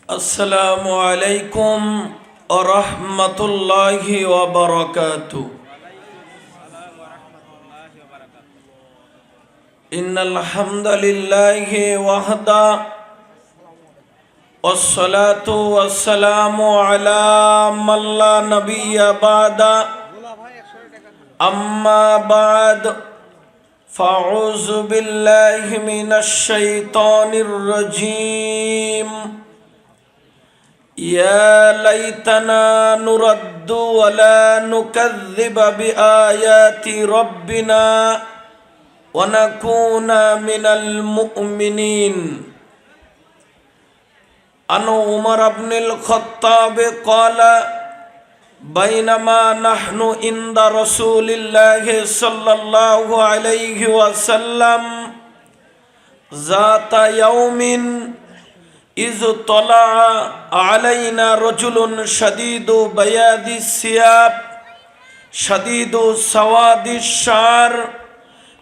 আসসালামু আলাইকুম ওয়া রাহমাতুল্লাহি ওয়া বারাকাতুহু। ইন্নাল হামদালিল্লাহি ওয়াহদা ওয়াসসালাতু ওয়াসসালামু আলা মান লা নাবিয়্যা বা'দা আম্মা বা'দ ফাউযু বিল্লাহি মিনাশ শাইতানির রাজীম। يا ليتنا نرد ولا نكذب بآيات ربنا ونكون من المؤمنين. عن عمر بن الخطاب قال بينما نحن عند رسول الله صلى الله عليه وسلم ذات يوم إذ طلع علينا رجل شديد بياض الثياب شديد سواد الشعر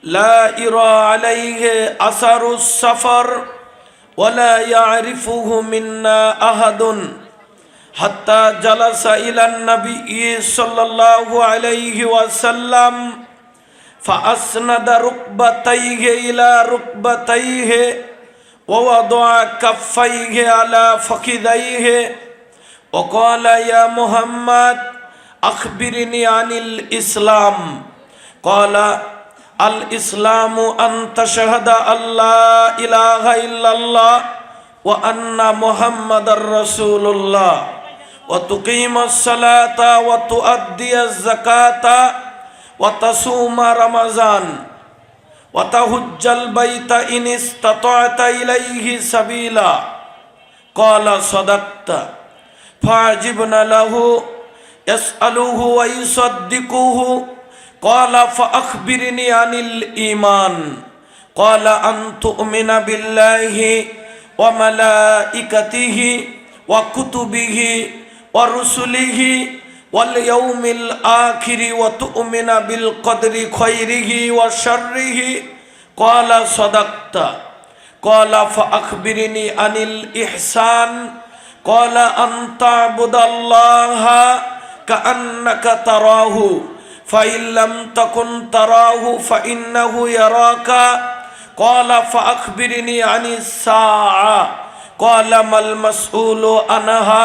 لا يرى عليه أثر السفر ولا يعرفه منا أحد حتى جلس إلى النبي صلى الله عليه وسلم فأسند ركبتيه إلى ركبتيه ووضع كفيه على فخذيه وقال يا محمد أخبرني عن الإسلام. قال الإسلام أن تشهد أن لا إله إلا الله وأن محمد رسول الله وتقيم الصلاة وتؤدي الزكاة وتصوم رمضان وتحج البيت إن استطعت إليه سبيلا. قال صدقت. فعجبنا له يسأله ويصدقه. قال فأخبرني عن الإيمان. قال أن تؤمن بالله وملائكته وكتبه ورسله واليوم الآخر وتؤمن بالقدر خيره وشره. قال صدقت. قال فأخبرني عن الإحسان. قال أن تعبد الله كأنك تراه فإن لم تكن تراه فإنه يراك. قال فأخبرني عن الساعة. قال ما المسؤول عنها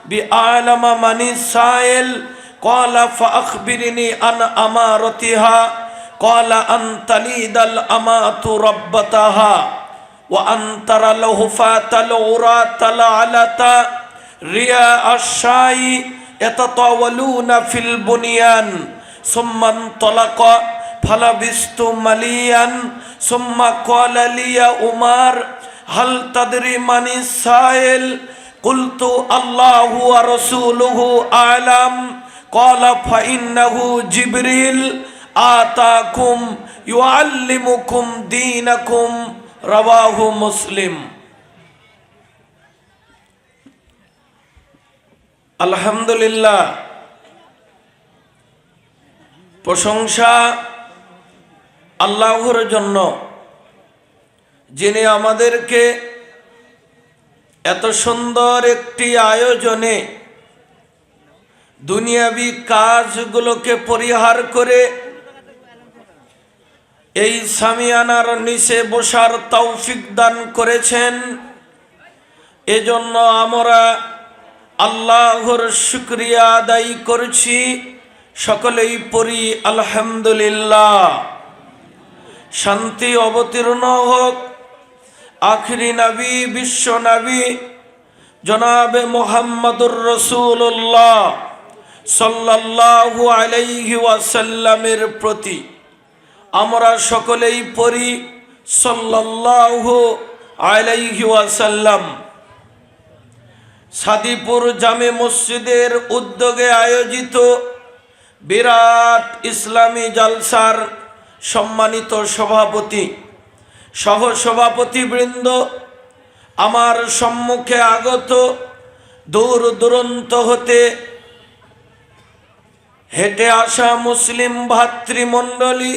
بأعلم من السائل. قال فأخبرني عن أمارتها. قال أن تلد الأمة ربتها وأن ترى الحفاة العراة العلة رياء الشاء يتطاولون في البنيان. ثم انطلق فلبثت مليا ثم قال لي عمر هل تدري من السائل؟ قلت الله ورسوله أعلم. قال فإنه جبريل آتاكم يعلمكم دينكم. رواه مسلم. আলহামদুলিল্লাহ, প্রশংসা আল্লাহর জন্য, যিনি আমাদেরকে এত সুন্দর একটি আয়োজনে দুনিয়াবি কাজগুলোকে পরিহার করে এই সামিয়ানার নিচে বসার তৌফিক দান করেছেন। এজন্য আমরা আল্লাহর শুকরিয়া আদায় করছি। সকলেই পড়ি আলহামদুলিল্লাহ। শান্তি অবতীর্ণ হোক আখিরি নবী বিশ্ব নবী জনাবে মুহাম্মদুর রাসূলুল্লাহ সাল্লাল্লাহু আলাইহি ওয়াসাল্লামের প্রতি। আমরা সকলেই পড়ি সাল্লাল্লাহু আলাইহি ওয়াসাল্লাম। সাদিপুর জামে মসজিদের উদ্যোগে আয়োজিত বিরাট ইসলামী জালসার সম্মানিত সভাপতি, সহ সভাপতিবৃন্দ, আমার সম্মুখে আগত দূর দূরান্ত হতে হেঁটে আসা মুসলিম ভাতৃমণ্ডলী,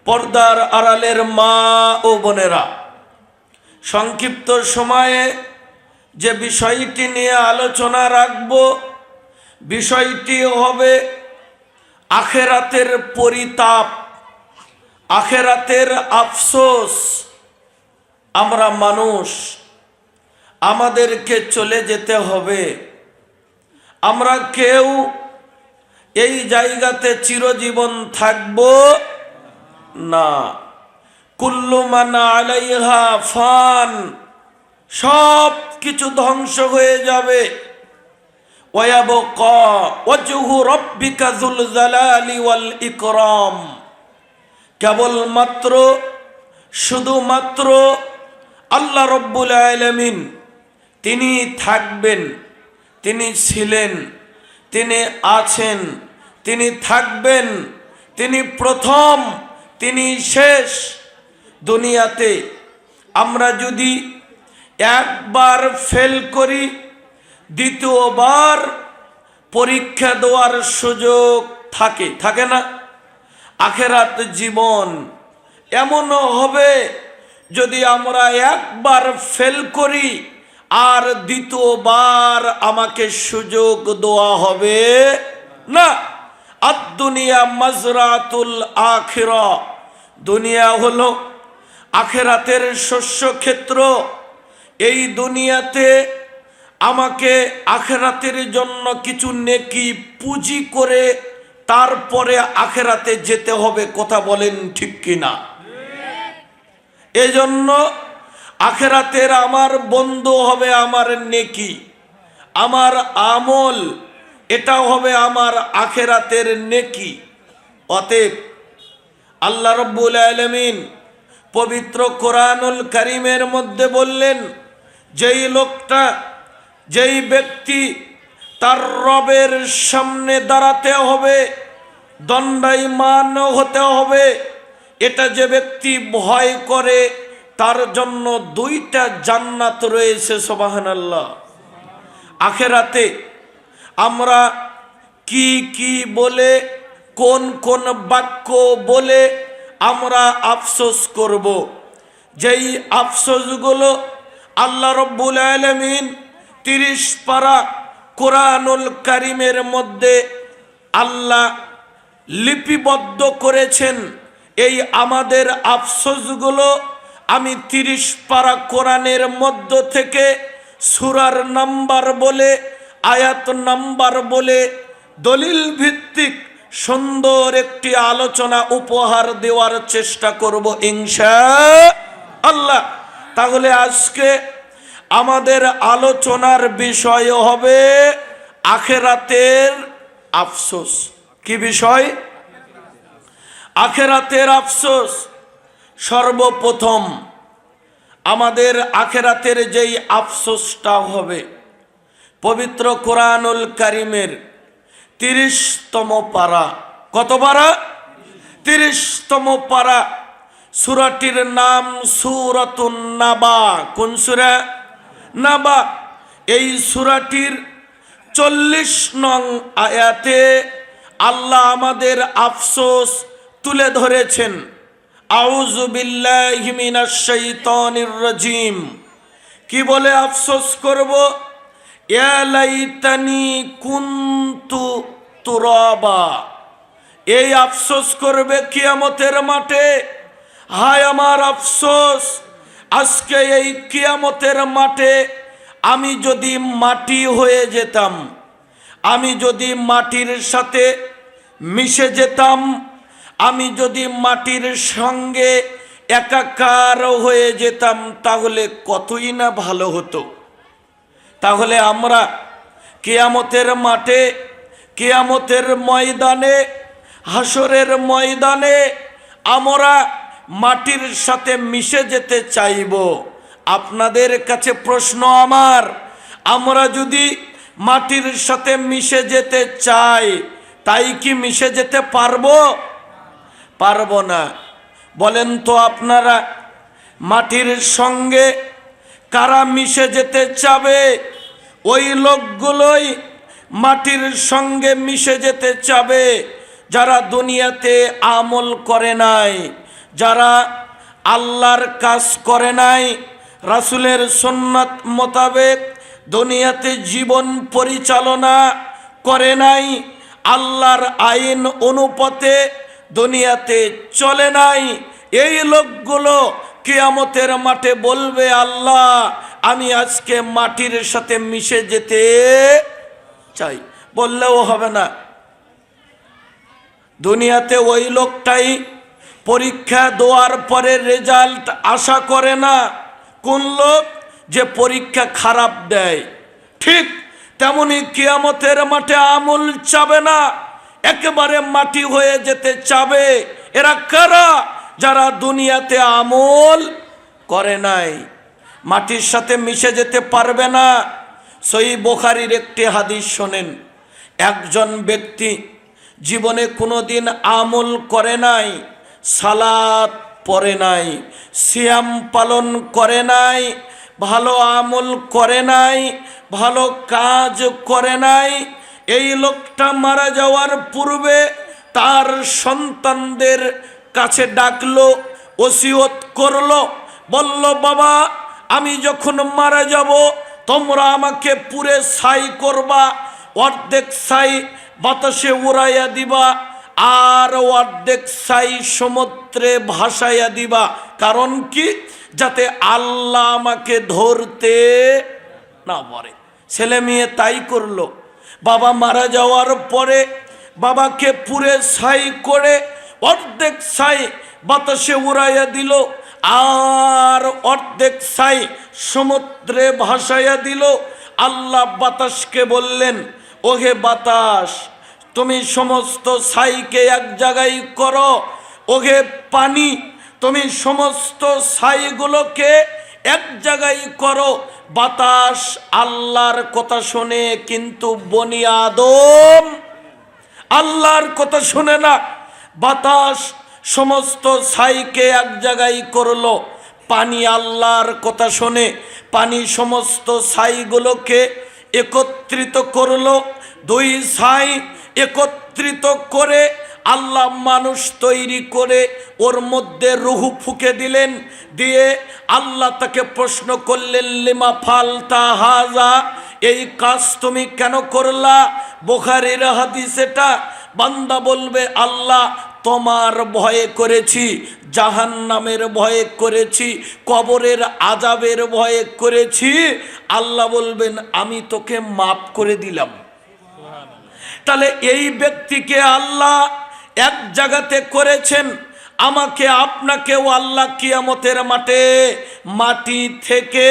পর্দার আড়ালের মা ও বোনেরা, সংক্ষিপ্ত সময়ে যে বিষয়টি নিয়ে আলোচনা রাখব, বিষয়টি হবে আখেরাতের পরিতাপ, আখেরাতের আফসোস। আমরা মানুষ, আমাদেরকে চলে যেতে হবে। আমরা কেউ এই জায়গাতে চিরজীবন থাকব না। কুল্লু মান আলাইহা ফান, সব কিছু ধ্বংস হয়ে যাবে। ওয়ায়াবকা ওয়াজহু রাব্বিকা যুল জালালি ওয়াল ইকরাম, কেবলমাত্র শুধুমাত্র আল্লাহ রব্বুল আলামিন তিনি থাকবেন, তিনি ছিলেন, তিনি আছেন, তিনি থাকবেন, তিনি প্রথম, তিনি শেষ। দুনিয়াতে আমরা যদি একবার ফেল করি, দ্বিতীয়বার পরীক্ষা দেওয়ার সুযোগ থাকে, থাকে না? আখেরাত জীবন এমনও হবে, যদি আমরা একবার ফেল করি আর দ্বিতীয়বার আমাকে সুযোগ দেওয়া হবে না। আদ-দুনিয়া মাজরাতুল আখিরা, দুনিয়া হলো আখেরাতের শস্য ক্ষেত্র। এই দুনিয়াতে আমাকে আখেরাতের জন্য কিছু নেকি পুঁজি করে তারপরে আখেরাতে যেতে হবে। কথা বলেন ঠিক কিনা? এজন্য আখেরাতের আমার বন্ধু হবে আমার নেকি, আমার আমল, এটা হবে আমার আখেরাতের নেকি। অতএব আল্লাহ রাব্বুল আলামিন পবিত্র কোরআনুল কারীমের মধ্যে বললেন, যেই লোকটা, যেই ব্যক্তি তার রবের সামনে দাঁড়াতে হবে, দণ্ডায়মান হতে হবে, এটা যে ব্যক্তি ভয় করে তার জন্য দুইটা জান্নাত রয়েছে। সুবহানাল্লাহ। আখেরাতে আমরা কি কি বলে, কোন কোন বাক্য বলে আমরা আফসোস করব, যেই আফসোসগুলো আল্লাহ রব্বুল আলামিন 30 পারা কোরআনুল কারীমের মধ্যে আল্লাহ লিপিবদ্ধ করেছেন। এই আমাদের আফসোসগুলো আমি 30 পারা কোরআনের মধ্য থেকে সূরার নাম্বার বলে, আয়াত নাম্বার বলে, দলিল ভিত্তিক সুন্দর একটি আলোচনা উপহার দেওয়ার চেষ্টা করব ইনশাআল্লাহ। তাহলে আজকে আমাদের আলোচনার বিষয় হবে আখেরাতের আফসোস। কি বিষয়? আখেরাতের আফসোস। সর্বপ্রথম আমাদের আখেরাতের যেই আফসোসটা হবে, পবিত্র কোরআনুল কারীমের 30তম পারা। কত পারা? 30তম পারা। সূরাটির নাম সূরাতুন নাবা। কোন সূরা? নাবা। এই সূরাটির 40 নং আয়াতে আল্লাহ আমাদের আফসোস তুলে ধরেছেন। আউযু বিল্লাহি মিনাশ শাইতানির রাজিম। কি বলে আফসোস করব? ইয়া লাইতানি কুনতু তুরাবা। এই আফসোস করবে কিয়ামতের মাঠে। হায় আমার আফসোস, আজকে এই কিয়ামতের মাঠে আমি যদি মাটি হয়ে যেতাম, আমি যদি মাটির সাথে মিশে যেতাম, আমি যদি মাটির সঙ্গে একাকার হয়ে যেতাম, তাহলে কতই না ভালো হতো। তাহলে আমরা কিয়ামতের মাঠে, কিয়ামতের ময়দানে, হাসরের ময়দানে আমরা মাটির সাথে মিশে যেতে চাইব। আপনাদের কাছে প্রশ্ন আমার, আমরা যদি মাটির সাথে মিশে যেতে চাই, তাই কি মিশে যেতে পারবো? পারবো না। বলেন তো আপনারা, মাটির সঙ্গে কারা মিশে যেতে চাবে? ওই লোকগুলোই মাটির সঙ্গে মিশে যেতে চাবে যারা দুনিয়াতে আমল করে নাই, যারা আল্লাহর কাজ করে নাই, রাসূলের সুন্নাত মোতাবেক দুনিয়াতে জীবন পরিচালনা করে নাই, আল্লাহর আইন অনুপাতে দুনিয়াতে চলে নাই, এই লোকগুলো কিয়ামতের মাঠে বলবে, আল্লাহ আমি আজকে মাটির সাথে মিশে যেতে চাই। বললেও হবে না। দুনিয়াতে ওই লোকটাই পরীক্ষা দেওয়ার পরে রেজাল্ট আশা করে না। কোন লোক? যে পরীক্ষা খারাপ দেয়। ঠিক তেমনি কিয়ামতের মাঠে আমল চাবে না, একেবারে মাটি হয়ে যেতে চাবে। এরা কারা? যারা দুনিয়াতে আমল করে নাই, মাটির সাথে মিশে যেতে পারবে না। সহিহ বুখারীর একটি হাদিস শোনেন। একজন ব্যক্তি জীবনে কোনোদিন আমল করে নাই, সালাত পড়ে নাই, সিয়াম পালন করে নাই, ভালো আমল করে নাই, ভালো কাজ করে নাই। এই লোকটা মারা যাওয়ার পূর্বে তার সন্তানদের কাছে ডাকলো, ওসিয়ত করলো, বলল, বাবা আমি যখন মারা যাব তোমরা আমাকে পুরে ছাই করবা, অর্ধেক ছাই বাতাসে উড়াইয়া দিবা, আর অর্ধেক ছাই সমুদ্রে ভাসাইয়া দিবা। কারণ কি? যাতে আল্লাহ আমাকে ধরতে না পারে। ছেলে মেয়ে তাই করলো। বাবা মারা যাওয়ার পরে বাবাকে পুরে ছাই করে অর্ধেক ছাই বাতাসে উড়াইয়া দিল, আর অর্ধেক ছাই সমুদ্রে ভাসাইয়া দিল। আল্লাহ বাতাসকে বললেন, ওহে বাতাস তুমি সমস্ত ছাইকে এক জায়গায় করো, ওহে পানি তুমি সমস্ত ছাইগুলোকে এক জায়গায় করো। বাতাস আল্লাহর কথা শুনে, কিন্তু বনি আদম আল্লাহর কথা শুনে না। বাতাস সমস্ত ছাইকে এক জায়গায় করলো, পানি আল্লাহর কথা শুনে পানি সমস্ত ছাইগুলোকে একত্রিত করলো। দুই ছাই একত্রিত করে আল্লাহ মানুষ তৈরি করে ওর মধ্যে রুহু ফুঁকে দিলেন। দিয়ে আল্লাহ তাকে প্রশ্ন করলেন, লিমা ফালতা হাজা, এই কাজ তুমি কেন করলা? বুখারীর হাদিস এটা। বান্দা বলবে, আল্লাহ তোমার ভয়ে করেছি, জাহান্নামের ভয়ে করেছি, কবরের আযাবের ভয়ে করেছি। আল্লাহ বলবেন, আমি তোকে মাফ করে দিলাম। তাহলে এই ব্যক্তিকে আল্লাহ এক জায়গাতে করেছেন, আমাকে আপনাকেও আল্লাহ কিয়ামতের মাঠে মাটি থেকে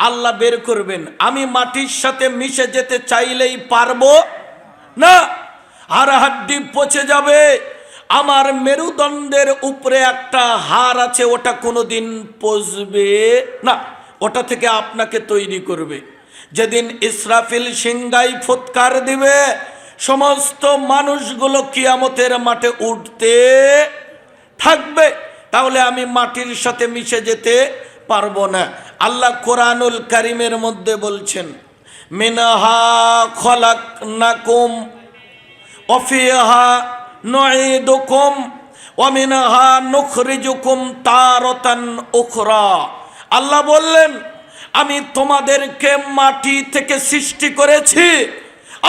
আল্লাহ বের করবেন। আমি মাটির সাথে মিশে যেতে চাইলেই পারবো না, আর হাড্ডি পচে যাবে। আমার মেরুদণ্ডের উপরে একটা হাড় আছে, ওটা কোনোদিন পচবে না, ওটা থেকে আপনাকে তৈরি করবে। যেদিন ইসরাফিল সিংহাই ফুৎকার দিবে, সমস্ত মানুষগুলো কিয়ামতের মাঠে উঠতে থাকবে। তাহলে আমি মাটির সাথে মিশে যেতে পারবো না। আল্লাহ কোরআনুল কারীমের মধ্যে বলছেন, মিনহা খলাকনাকুম ওয়া ফিহা নুঈদুকুম ওয়া মিনহা নুখরিজুকুম তারাতান উখরা। আল্লাহ বললেন, আমি তোমাদেরকে মাটি থেকে সৃষ্টি করেছি,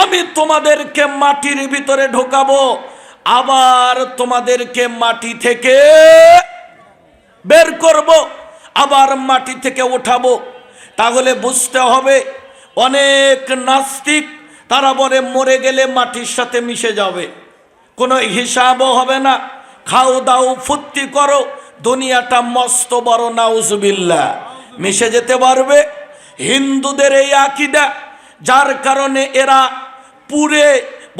আমি তোমাদেরকে মাটির ভিতরে ঢোকাবো, আবার তোমাদেরকে মাটি থেকে বের করব, আবার মাটি থেকে উঠাবো। তাহলে বুঝতে হবে, অনেক নাস্তিক তারা বলে মরে গেলে মাটির সাথে মিশে যাবে, কোনো হিসাবও হবে না, খাও দাও ফুর্তি করো, দুনিয়াটা মস্ত বড়, নাউজুবিল্লাহ, মিশে যেতে পারবে। হিন্দুদের এই আকীদা, যার কারণে এরা পুরে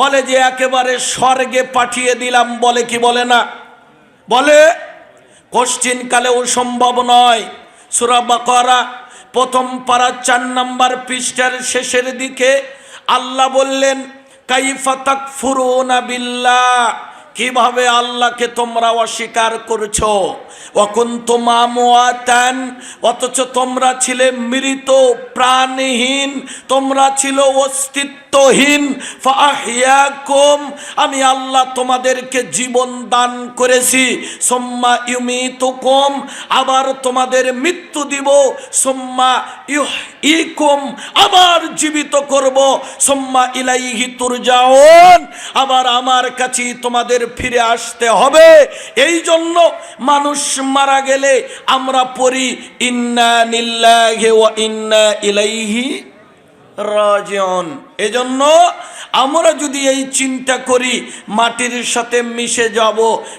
বলে যে একেবারে স্বর্গে পাঠিয়ে দিলাম, বলে কি বলে না? বলে। কোশ্চিন কালেও সম্ভব নয়। সূরা বাকারা প্রথম পারা 4 নম্বর পৃষ্ঠার শেষের দিকে আল্লাহ বললেন, কাইফা তাকফুরুনা বিল্লাহ, কিভাবে আল্লাহকে তোমরা অস্বীকার করছো। ওয়া কুনতুম আমওয়াতান, অথচ তোমরা ছিলে মৃত, প্রাণহীন, তোমরা ছিল অস্তিত্ব অস্তিত্বহীন, ফাআহইয়াকুম, আমি আল্লাহ তোমাদেরকে জীবন দান করেছি, সুম্মা ইউমিতুকুম, আবার তোমাদের মৃত্যু দিব, সুম্মা ইউহয়িকুম, আবার জীবিত করব, সুম্মা ইলাইহি তুরজাউন, আবার আমার কাছে তোমাদের ফিরে আসতে হবে। এই জন্য মানুষ মারা গেলে আমরা পড়ি ইন্না লিল্লাহি ওয়া ইন্না ইলাইহি রাজিউন। এজন্য আমরা যদি এই চিন্তা করি মাটির সাথে মিশে যাব,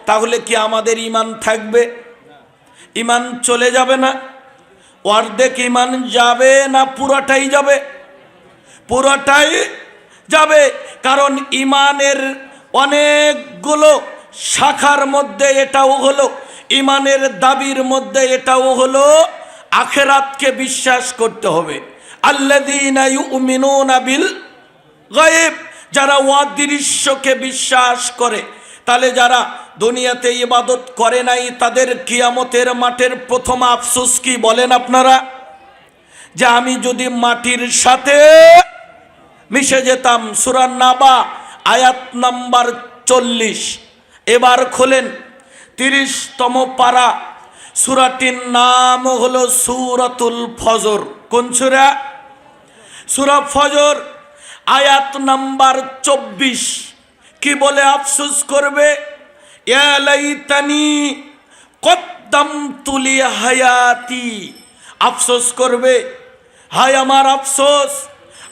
তাহলে কি আমাদের ঈমান থাকবে? ঈমান চলে যাবে না? অর্ধেক ঈমান যাবে না পুরোটাই যাবে? পুরোটাই যাবে। কারণ ঈমানের অনেকগুলো শাখার মধ্যে এটাও হলো, ঈমানের দাবির মধ্যে এটাও হলো আখিরাতকে বিশ্বাস করতে হবে। আল্লাযীনা ইউমিনুনা বিল গায়ব, যারা অদৃশ্যকে বিশ্বাস করে। তাহলে যারা দুনিয়াতে ইবাদত করে নাই, তাদের কিয়ামতের মাঠের প্রথম আফসোস কি বলেন আপনারা? যে আমি যদি মাটির সাথে মিশে যেতাম। সূরা নাবা আয়াত নাম্বার 40। এবার খোলেন 30তম পারা। সূরাটির নাম হলো সূরাতুল ফজর। কোন সূরা? সূরা ফজর, আয়াত নাম্বার 24। কি বলে আফসোস করবে? ইয়া লাইতানি কদ্দামতু লি হায়াতি, আফসোস করবে, হায় আমার আফসোস,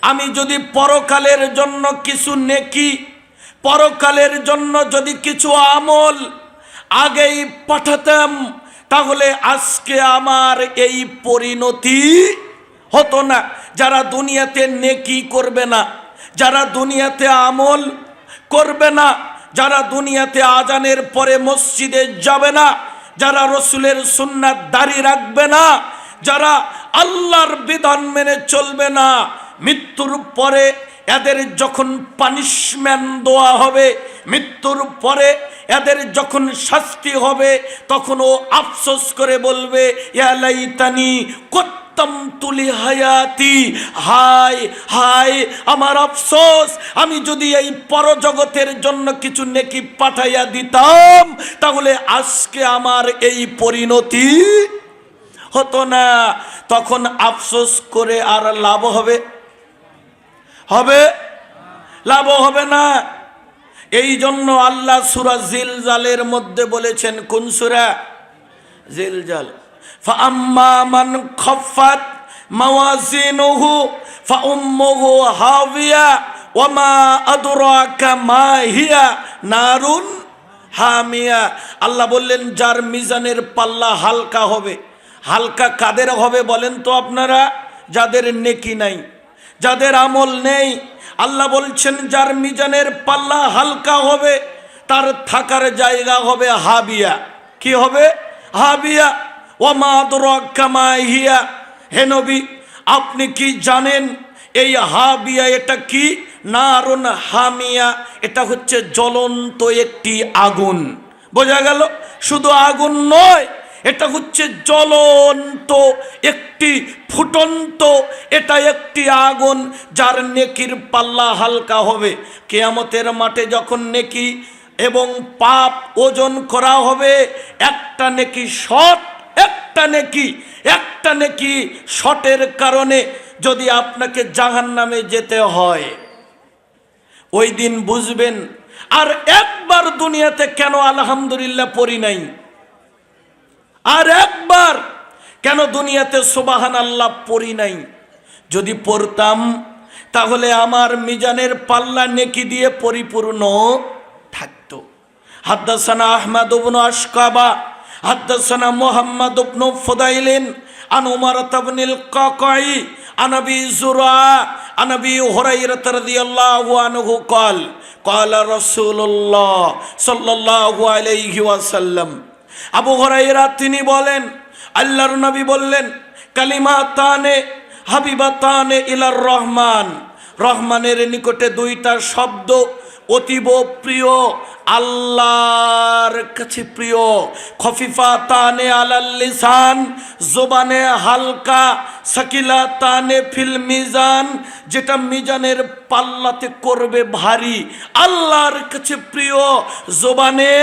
আমি যদি পরকালের জন্য কিছু নেকি, পরকালের জন্য যদি কিছু আমল আগেই পাঠাতাম, তাহলে আজকে আমার এই পরিণতি হতো না। যারা দুনিয়াতে নেকি করবে না, যারা দুনিয়াতে আমল করবে না, যারা দুনিয়াতে আজানের পরে মসজিদে যাবে না, যারা রসুলের সুন্নাত দাড়ি রাখবে না, যারা আল্লাহর বিধান মেনে চলবে না, মৃত্যুর পরে এদের যখন পানিশমেন্ট দেওয়া হবে, মৃত্যুর পরে এদের যখন শাস্তি হবে, তখন ও আফসোস করে বলবে ইয়া লাইতানি কদ্দামতু লি হায়াতি, হায় হায় আমার আফসোস, আমি যদি এই পরজগতের জন্য কিছু নেকি পাঠাইয়া দিতাম, তাহলে আজকে আমার এই পরিণতি হতো না। তখন আফসোস করে আর লাভ হবে? হবে? লাভ হবে না। এই জন্য আল্লাহ সূরা জিলজালের মধ্যে বলেছেন, কোন সূরা? জিলজাল, ফাআম্মা মান খাফফাত মাওয়াজিনুহু ফাউম্মুহু হাবিয়া ওয়ামা আদরাকা মা হিয়া নারুন হামিয়া। আল্লাহ বললেন যার মিজানের পাল্লা হালকা হবে। হালকা কাদের হবে বলেন তো আপনারা? যাদের নেকি নাই, যাদের আমল নেই। আল্লাহ বলছেন যার মিজানের পাল্লা হালকা হবে, তার থাকার জায়গা হবে হাবিয়া। কি হবে? হাবিয়া। ওয়ামা আদরাকা মা হিয়া, হে নবী আপনি কি জানেন এই হাবিয়া এটা কি? নারুন হামিয়া, এটা হচ্ছে জ্বলন্ত একটি আগুন। বোঝা গেল? শুধু আগুন নয়, এটা হচ্ছে জ্বলন্ত একটি ফুটন্ত, এটা একটি আগুন যার নেকির পাল্লা হালকা হবে। কিয়ামতের মাঠে যখন নেকি এবং পাপ ওজন করা হবে, একটা নেকি শট, একটা নেকি শটের কারণে যদি আপনাকে জাহান্নামে যেতে হয়, ওই দিন বুঝবেন আর একবার দুনিয়াতে কেন আলহামদুলিল্লাহ পড়ি নাই, আর একবার কেন দুনিয়াতে সুবহানাল্লাহ পড়ি নাই। যদি পড়তাম তাহলে আমার মিজানের পাল্লা নেকি দিয়ে পরিপূর্ণ থাকতো। হাদ্দাসানা আহমদ ইবনে আশকাবা, হাদ্দাসানা মুহাম্মদ ইবনে ফুদাইলিন, আন উমর ইবনুল কাকাই, আন আবি যুরা, আন আবি হুরায়রা রাদিয়াল্লাহু আনহু قال قال رسول الله সাল্লাল্লাহু আলাইহি ওয়াসাল্লাম। আবু হুরায়রা তিনি বলেন, আল্লাহর নবী বললেন, কালিমাতানে হাবিবাতানে ইলার রহমান, রহমানের নিকটে দুইটা শব্দ অতীব প্রিয়, আল্লাহর কাছে প্রিয়। খফিফাতানে আলাল লিসান, জবানে হালকা, সাকিলাতানে ফিল মিজান, যেটা মিজানের পাল্লাতে করবে ভারী, আল্লাহর কাছে প্রিয়। জবানে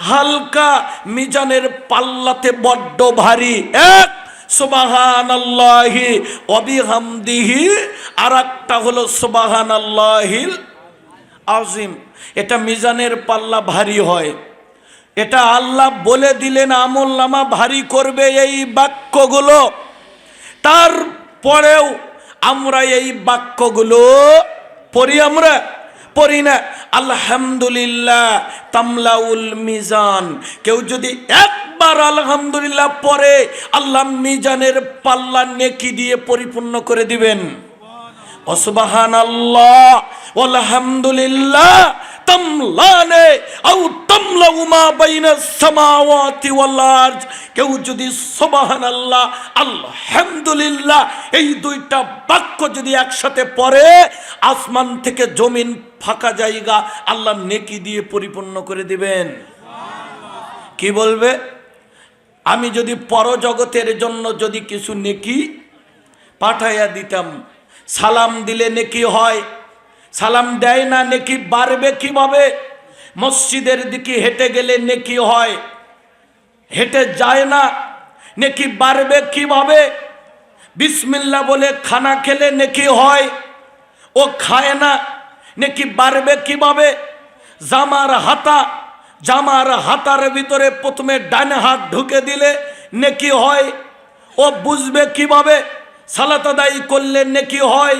হালকা, মিজানের পাল্লাতে বড্ড ভারী। এক সুবহানাল্লাহি ওয়া বিহামদিহি, আর একটা হলো সুবহানাল্লাহিল আযীম। এটা মিজানের পাল্লা ভারী হয়। এটা আল্লাহ বলে দিলেন আমলনামা ভারী করবে এই বাক্যগুলো। তারপরেও আমরা এই বাক্যগুলো পড়ি, আমরা পড়ি না। আলহামদুলিল্লাহ তামলাউল মিজান, কেউ যদি একবার আলহামদুলিল্লাহ পড়ে, আল্লাহ মিজানের পাল্লা নেকি দিয়ে পরিপূর্ণ করে দিবেন। সুবহানাল্লাহ আলহামদুলিল্লাহ তামলানে আও তামলাউ মা বাইনাস সামাওয়াতি ওয়াল আরজ, কেউ যদি সুবহানাল্লাহ আলহামদুলিল্লাহ এই দুইটা বাক্য যদি একসাথে পড়ে, আসমান থেকে জমিন ফাঁকা জায়গা আল্লাহ নেকি দিয়ে পরিপূর্ণ করে দিবেন। কি বলবে? আমি যদি পরজগতের জন্য যদি কিছু নেকি পাঠাইয়া দিতাম, সালাম দিলে নেকি হয়, সালাম দেয় না, নেকি বাড়বে কিভাবে? মসজিদের দিকে হেঁটে গেলে নেকি হয়, হেঁটে যায় না, নেকি বাড়বে কিভাবে? বিসমিল্লাহ বলে খানা খেলে নেকি হয়, ও খায় না, নেকি বাড়বে কিভাবে? জামার হাতার ভিতরে প্রথমে ডান হাত ঢুকে দিলে নেকি হয়, ও বুঝবে কিভাবে? সালাত আদায় করলে নেকি হয়,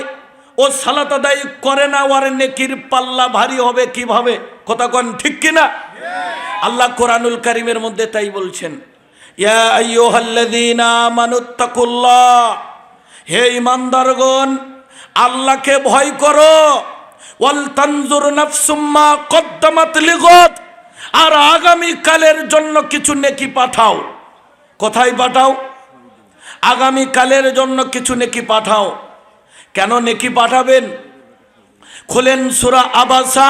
ও সালাত আদায় করে না, ওর নেকির পাল্লা ভারী হবে কিভাবে? কথা কোন ঠিক কিনা? আল্লাহ কোরআনুল কারীমের মধ্যে তাই বলছেন, ইয়া আইয়ুহাল্লাযীনা আমানুত্তাকুল্লাহ, হে ঈমানদারগণ আল্লাহকে ভয় করো। ওয়াল তানজুর নাফসুম মা কদ্দামাত লিগাদ, আর আগামী কালের জন্য কিছু নেকি পাঠাও। কোথায় পাঠাও? আগামী কালের জন্য কিছু নেকি পাঠাও। কেন নেকি পাঠাবেন? খুলেন সূরা আবাসা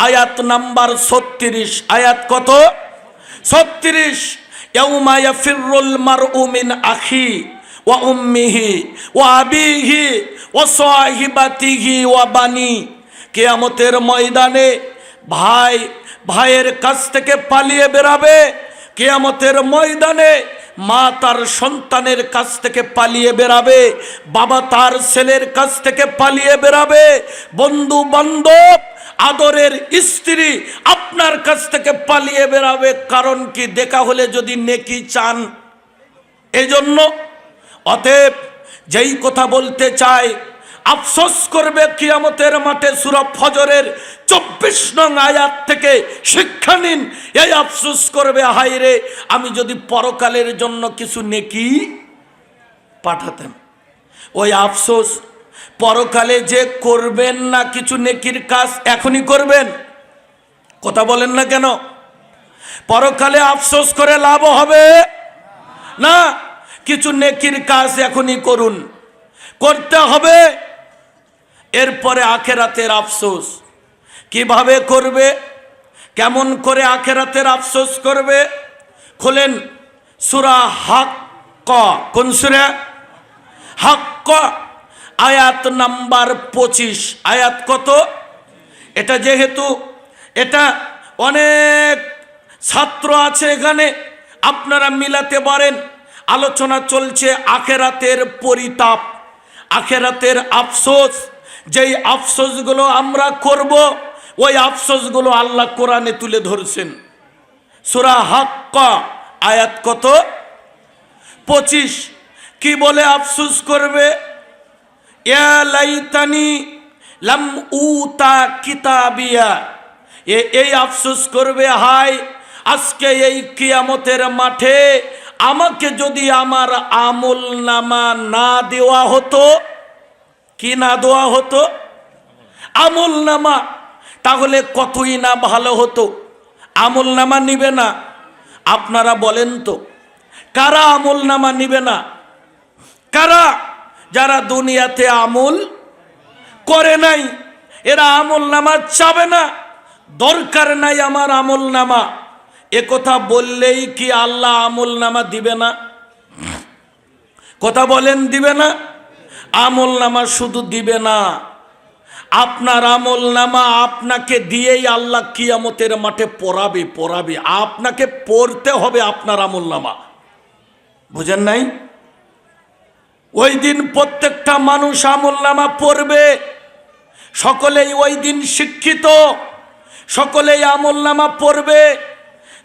আয়াত নাম্বার 36। আয়াত কত? 36। ইয়াউমা ইয়াফিরুল মারউ মিন আখি ওয়া উম্মিহি ওয়া আবিহি ওয়া সাহিবাতিহি ওয়া বানি, কিয়ামতের ময়দানে ভাই ভাইয়ের কাছ থেকে পালিয়ে বেরাবে। কিয়ামতের ময়দানে মা তার সন্তানের কাছ থেকে পালিয়ে বেরাবে, বাবা তার ছেলের কাছ থেকে পালিয়ে বেরাবে, বন্ধু বান্ধব আদরের স্ত্রী আপনার কাছ থেকে পালিয়ে বেরাবে। কারণ কি? দেখা হলে যদি নেকি চান। এজন্য অতএব যেই কথা বলতে চাই, আফসোস করবে কিয়ামতের মাঠে। সূরা ফজরের 24 নং আয়াত থেকে শিক্ষা নিন। এই আফসোস করবে, হায় রে আমি যদি পরকালের জন্য কিছু নেকি পাঠাতাম। ওই আফসোস পরকালে যে করবেন না কিছু নেকির কাজ, এখনই করবেন। কথা বলেন না কেন? পরকালে আফসোস করে লাভ হবে না। কিছু নেকির কাজ এখনই করুন, করতে হবে। এরপরে আখেরাতের আফসোস কিভাবে করবে? কেমন করে আখেরাতের আফসোস করবে? খুলেন সূরা হাক্ক। কোন সূরা? হাক্ক আয়াত নাম্বার 25। আয়াত কত? এটা যেহেতু এটা অনেক ছাত্র আছে এখানে, আপনারা মিলাতে পারেন। আলোচনা চলছে আখেরাতের পরিতাপ, আখেরাতের আফসোস। যেই আফসোসগুলো আমরা করব, ওই আফসোসগুলো আল্লাহ কোরআনে তুলে ধরছেন। সূরা হাক্ক আয়াত কত? 25। কি বলে আফসোস করবে? ইয়া লাইতানি লাম উতা কিতাবিয়া, এই আফসোস করবে, হায় আজকে এই কিয়ামতের মাঠে আমাকে যদি আমার আমল নামা না দেওয়া হতো। কি না দেওয়া হতো? আমল নামা। তাহলে কতই না ভালো হতো। আমল নামা নিবে না। আপনারা বলেন তো কারা আমল নামা নিবে না? কারা? যারা দুনিয়াতে আমল করে নাই, এরা আমল নামা চাবে না। দরকার নাই আমার আমল নামা। একথা বললেই কি আল্লাহ আমল নামা দিবে না? কথা বলেন দিবে না? আমল নামা শুধু দিবে না, আপনার আমল নামা আপনাকে দিয়েই আল্লাহ কিয়ামতের মাঠে পড়াবে। আপনাকে পড়তে হবে আপনার আমল নামা। বুঝেন নাই? ওই দিন প্রত্যেকটা মানুষ আমল নামা পড়বে। সকলেই ওই দিন শিক্ষিত, সকলেই আমল নামা পড়বে।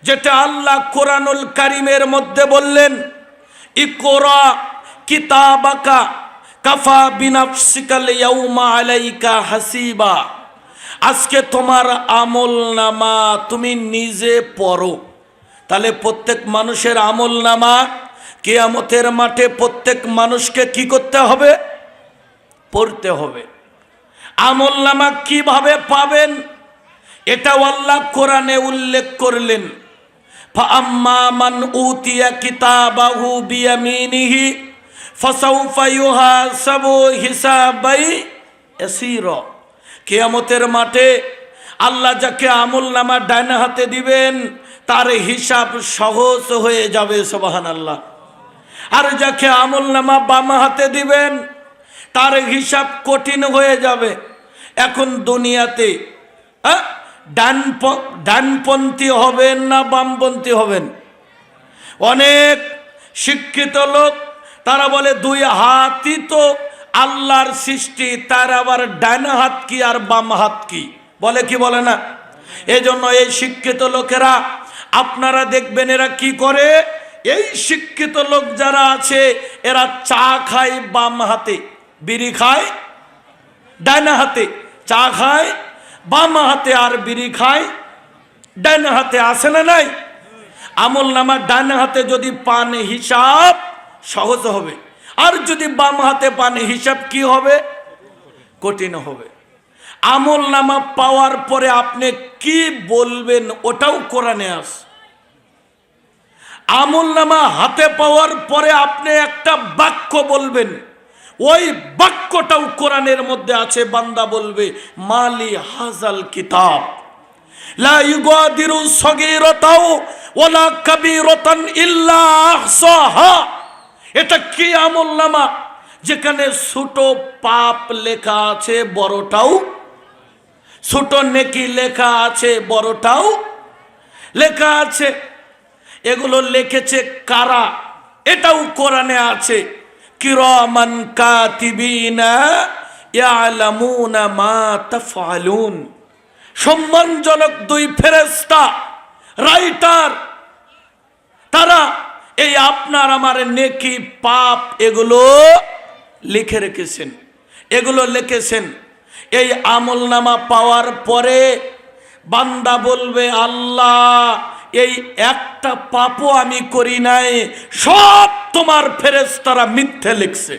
যেটা আল্লাহ কোরআনুল কারীমের মধ্যে বললেন, ইকরা কিতাবাকা কাফা বিনাফসিকাল ইয়াউমা আলাইকা হাসিবা। আজকে তোমার আমল নামা তুমি নিজে পড়ো। তাহলে প্রত্যেক মানুষের আমল নামা কিয়ামতের মাঠে প্রত্যেক মানুষকে কি করতে হবে? পড়তে হবে। আমল নামা কিভাবে পাবেন এটাও আল্লাহ কোরআনে উল্লেখ করলেন। ফাআম্মা মান উতিয়া কিতাবাহু বিয়ামিনিহি ফাসাউফা ইউহাসাবু হিসাবাই ইয়াসীরা। কিয়ামতের মাঠে আল্লাহ যাকে আমল নামা ডান হাতে দিবেন তার হিসাব সহজ হয়ে যাবে, সুবহানাল্লাহ। আর যাকে আমল নামা বাম হাতে দিবেন তার হিসাব কঠিন হয়ে যাবে। এখন দুনিয়াতে ডানপন্থী হবেন না বামপন্থী হবেন? অনেক শিক্ষিত লোক তারা বলে দুই হাতই তো আল্লাহর সৃষ্টি, তার আবার ডান হাত কি আর বাম হাত কি, বলে কি বলে না? এজন্য এই শিক্ষিত লোকেরা আপনারা দেখবেন এরা কি করে, এই শিক্ষিত লোক যারা আছে এরা চা খায় বাম হাতে, বিড়ি খায় ডান হাতে, চা খায় বাম হাতে আর বিড়ি খায় ডান হাতে। আসে না নাই? আমল নামা ডান হাতে যদি পান হিসাব সহজ হবে, আর যদি বাম হাতে পান হিসাব কি হবে? কঠিন হবে। আমল নামা পাওয়ার পরে আপনি কি বলবেন ওটাও কোরআনে আছে। আমল নামা হাতে পাওয়ার পরে আপনি একটা বাক্য বলবেন, ওই বাক্যটাও কোরআনের মধ্যে আছে। বান্দা বলবে মালি হাজাল কিতাব লা ইউগাদিরু সগীরাতাও ওয়ালা কাবীরাতান ইল্লা আহসাহা। এটা কি আমল নামা যেখানে ছোট পাপ লেখা আছে বড়টাও, ছোট নেকি লেখা আছে বড়টাও লেখা আছে। এগুলো লিখেছে কারা? এটাও কোরআনে আছে। কিরামান কাতিবিনা ইয়ালামুনা মা তাফআলুন। সম্মানজনক দুই ফেরেশতা রাইটার, তারা এই আপনার আমার নেকি পাপ এগুলো লিখে রেখেছেন, এগুলো লিখেছেন। এই আমল নামা পাওয়ার পরে বান্দা বলবে আল্লাহ এই একটা পাপও আমি করি নাই, সব তোমার ফেরেশতারা মিথ্যে লিখছে।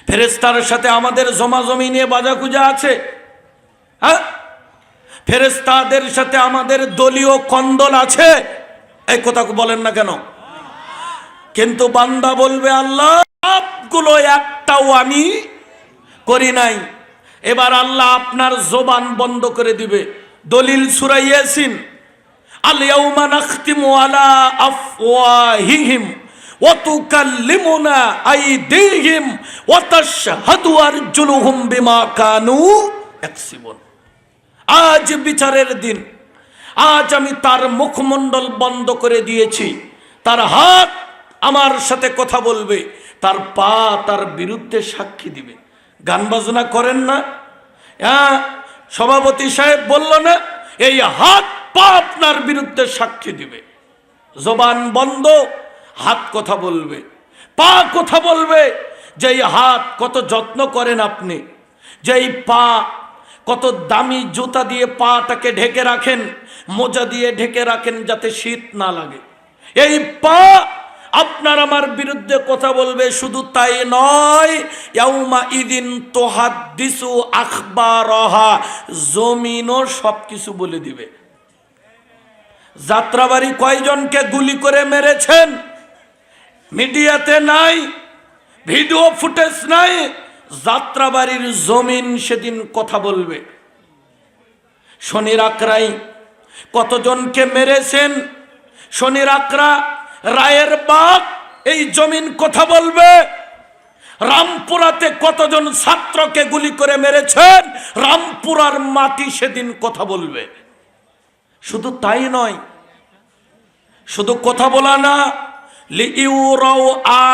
ফেরেশতার সাথে আমাদের জমাজমি নিয়ে বাজাকুজা আছে, হ্যাঁ? ফেরেশতাদের সাথে আমাদের দলীয় কন্দল আছে, এই কথা বলেন না কেন? কিন্তু বান্দা বলবে আল্লাহ সবগুলো একটাও আমি করি নাই। এবার আল্লাহ আপনার জবান বন্ধ করে দিবে। দলিল সূরা ইয়াসিন, আল ইয়াউমা নাখতিমু আলা আফওয়াহিহিম ওয়া তুকাল্লিমুনা আইদিহিম ওয়া তাশহাদু আরজুলুহুম বিমা কানু ইয়াকসিবুন। আজ বিচারের দিন, আজ আমি তার মুখমণ্ডল বন্ধ করে দিয়েছি, তার হাত আমার সাথে কথা বলবে, তার পা তার বিরুদ্ধে সাক্ষী দিবে। গান বাজনা করেন না? হ্যাঁ, সভাপতি সাহেব বলল না, এই হাত পা আপনার বিরুদ্ধে সাক্ষী দিবে। জবান বন্ধ, হাত কথা বলবে, পা কথা বলবে। যেই হাত কত যত্ন করেন আপনি, যেই পা কত দামি জুতা দিয়ে পাটাকে ঢেকে রাখেন, মোজা দিয়ে ঢেকে রাখেন যাতে শীত না লাগে, এই পা আপনার আমার বিরুদ্ধে কথা বলবে। শুধু তাই নয়, ইয়াউমা ইদিন তুহাদ্দিসু আখবারহা, জমিনও সবকিছু বলে দিবে। যাত্রাবাড়ি কয়জনকে গুলি করে মেরেছেন মিডিয়াতে নাই, ভিডিও ফুটেজ নাই, যাত্রাবাড়ির জমিন সেদিন কথা বলবে। শনির আকরাই কতজনকে মেরেছেন, শনির আকরা রায়ের বাগ এই জমিন কথা বলবে। রামপুরাতে কতজন ছাত্রকে গুলি করে মেরেছেন, রামপুরার মাটি সেদিন কথা বলবে। শুধু তাই নয়, শুধু কথা বলা না, লিইউরাউ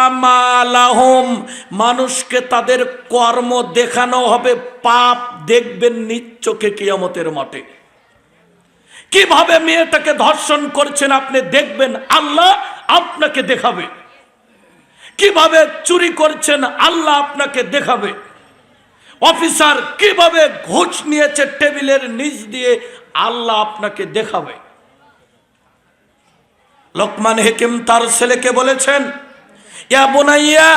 আমালাহুম, মানুষকে তাদের কর্ম দেখানো হবে, পাপ দেখবেন নিজ চোখে কিয়ামতের মাঠে। কিভাবে মেয়েটাকে ধর্ষণ করছেন আপনি দেখবেন, আল্লাহ আপনাকে দেখাবে। কিভাবে চুরি করছেন আল্লাহ আপনাকে দেখাবে। অফিসার কিভাবে ঘুষ নিয়েছে টেবিলের নিচ দিয়ে, আল্লাহ আপনাকে দেখাবে। লোকমান হাকিম তার ছেলেকে বলেছেন, ইয়া বুনাইয়া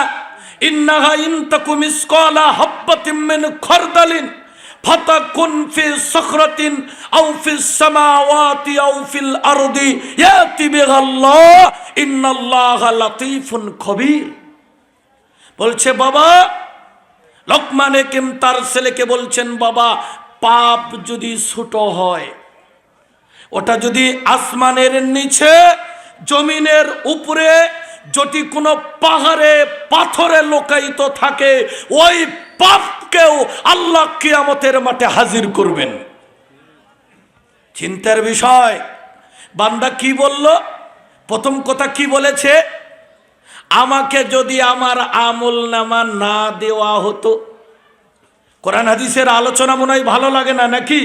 ইন্নাহা ইন তাকু মিসকালা হাববাতিন মিন খারদালিন ফাতাকুন ফি সাখরাতিন আও ফিস সামাওয়াতি আও ফিল আরদি ইয়াতি বিহাল্লাহ ইন্নাল্লাহা লাতীফুন খবীর। বলছে বাবা, লোকমান হাকিম তার ছেলেকে বলছেন, বাবা পাপ যদি ছোট হয়, ওটা যদি আসমানের নিচে জমিনের উপরে যদি কোনো পাহাড়ে পাথরে লোকায়িত থাকে, ওই পাপকেও আল্লাহ কিয়ামতের মাঠে হাজির করবেন। চিন্তার বিষয়। বান্দা কি বলল? প্রথম কথা কি বলেছে? আমাকে যদি আমার আমলনামা না দেওয়া হতো। কোরআন হাদিসের আলোচনা মনে হয় ভালো লাগে না নাকি?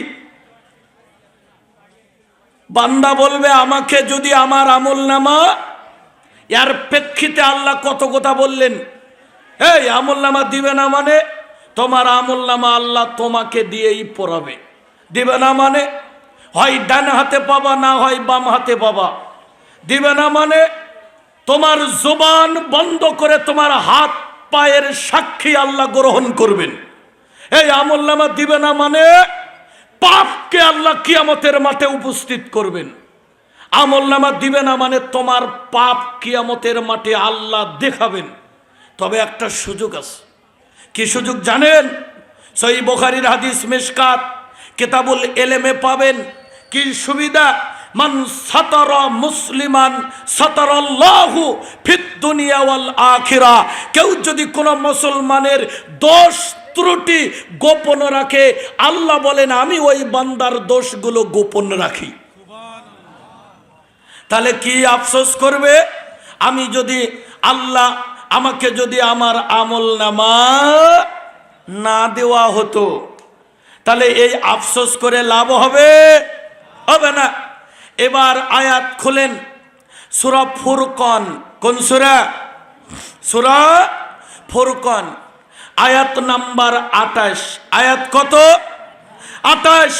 বান্দা বলবে আমাকে যদি আমার আমলনামা, এর প্রেক্ষিতে আল্লাহ কত কথা বললেন। এই আমলনামা দিবে না মানে তোমার আমলনামা আল্লাহ তোমাকে দিয়েই পড়াবে। দিবে না মানে হয় ডান হাতে পাবা, না হয় বাম হাতে পাবা। দিবে না মানে তোমার জবান বন্ধ করে তোমার হাত পায়ের সাক্ষী আল্লাহ গ্রহণ করবেন। এই আমলনামা দিবে না মানে পাপকে আল্লাহ কিয়ামতের মাঠে উপস্থিত করবেন। আমলনামা দিবে না মানে তোমার পাপ কিয়ামতের মাঠে আল্লাহ দেখাবেন। তবে একটা সুযোগ আছে। কি সুযোগ জানেন? সহিহ বুখারীর হাদিস, মিশকাত কিতাবুল ইলমে পাবেন। কি সুবিধা? মান সাতারা মুসলিমান সাতারাল্লাহু ফিদ দুনিয়া ওয়াল আখিরা। কেউ যদি কোনো মুসলমানের দোষ ত্রুটি গোপন রাখে, আল্লাহ বলেন আমি ওই বান্দার দোষগুলো গোপন রাখি। তাহলে কি আফসোস করবে? আমি যদি আল্লাহ আমাকে যদি আমার আমলনামা না দেওয়া হতো, তাহলে এই আফসোস করে লাভ হবে? হবে না। এবার আয়াত খুলেন, সূরা ফুরকান। কোন সূরা? সূরা ফুরকান, আয়াত নাম্বার 28। আয়াত কত? 28।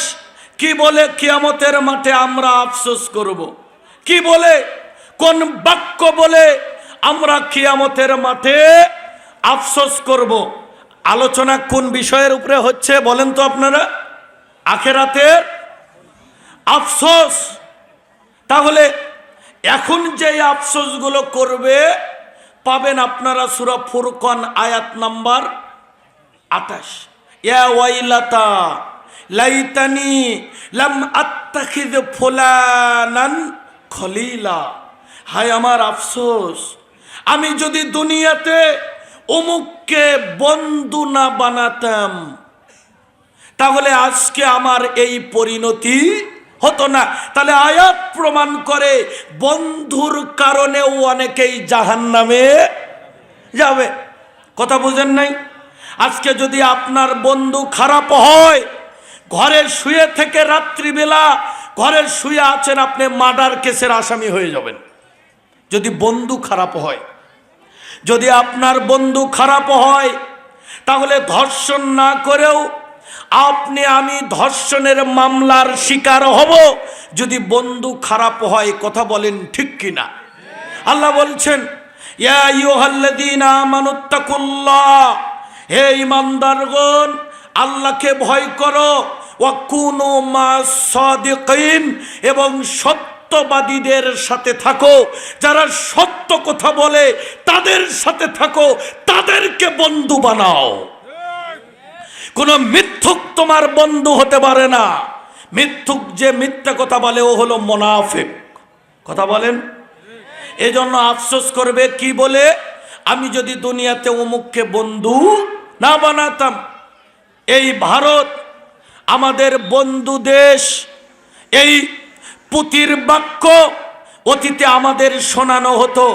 কি বলে কিয়ামতের মাঠে আমরা আফসোস করব? কি বলে, কোন বাক্য বলে আমরা কিয়ামতের মাঠে আফসোস করব? আলোচনা কোন বিষয়ের উপরে হচ্ছে বলেন তো আপনারা? আখিরাতের আফসোস। তাহলে এখন যে আফসোসগুলো করবে পাবেন আপনারা সূরা ফুরকান আয়াত নাম্বার 28। ইয়া ওয়াইলাতা লাইতানি লাম আত্তাখিয ফুলানান খলিলা। হায় আমার আফসোস, আমি যদি দুনিয়াতে অমুককে বন্ধু না বানাতাম, তাহলে আজকে আমার এই পরিণতি হতো না। তাহলে আয়াত প্রমাণ করে বন্ধুর কারণেও অনেকেই জাহান্নামে যাবে। কথা বুঝেন নাই? আজকে যদি আপনার বন্ধু খারাপ হয়, ঘরে শুয়ে থেকে রাত্রিবেলা ঘরে শুয়ে আছেন, আপনি মার্ডার কেসের আসামি হয়ে যাবেন যদি বন্ধু খারাপ হয়। যদি আপনার বন্ধু খারাপ হয়, তাহলে ধর্ষণ না করেও আপনি আমি ধর্ষণের মামলার শিকার হব যদি বন্ধু খারাপ হয়। কথা বলেন ঠিক কিনা? আল্লাহ বলছেন, ইয়া আইয়ুহাল্লাযীনা আমানুত্তাকুল্লাহ, হে ঈমানদারগণ আল্লাহকে ভয় করো, ওয়া কুনু মাস সাদিকিন, এবং সত্যবাদীদের সাথে থাকো। যারা সত্য কথা বলে তাদের সাথে থাকো, তাদেরকে বন্ধু বানাও। কোন মিথ্যুক তোমার বন্ধু হতে পারে না। মিথ্যুক যে মিথ্যা কথা বলে ও হলো মুনাফিক। কথা বলেন। এজন্য আফসোস করবে কি বলে, আমি যদি দুনিয়াতে অমুককে বন্ধু না বানাতাম। এই ভারত আমাদের বন্ধু দেশ। এই পুতির বাক্য অতীতে আমাদের শোনানো হতো।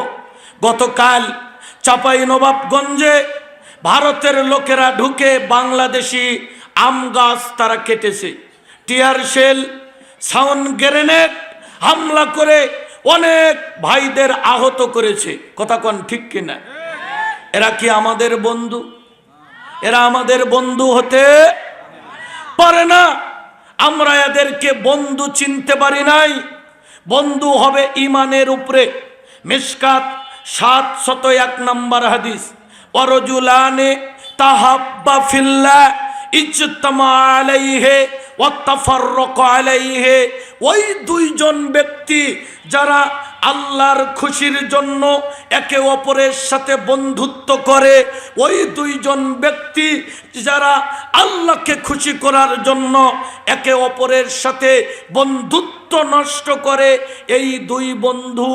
গতকাল চাঁপাইনবাবগঞ্জে ভারতের লোকেরা ঢুকে বাংলাদেশি আম গাছ তারা কেটেছে, টিয়ার শেল, সাউন্ড গ্রেনেড হামলা করে অনেক ভাইদের আহত করেছে। কথা কোন ঠিক কিনা? এরা কি আমাদের বন্ধু? এরা আমাদের বন্ধু হতে পারে না। আমরা এদেরকে বন্ধু চিনতে পারি নাই। বন্ধু হবে ইমানের উপরে। মিশকাত 701 নম্বর হাদিস, ওয়ারজুলানে তাহাব্বা ফিল্লাহ ইজতামা আলাইহি ওয়া তাফাররাকা আলাইহি। ওই দুইজন ব্যক্তি যারা আল্লাহর খুশির জন্য একে অপরের সাথে বন্ধুত্ব করে, ওই দুইজন ব্যক্তি যারা আল্লাহকে খুশি করার জন্য একে অপরের সাথে বন্ধুত্ব নষ্ট করে, এই দুই বন্ধু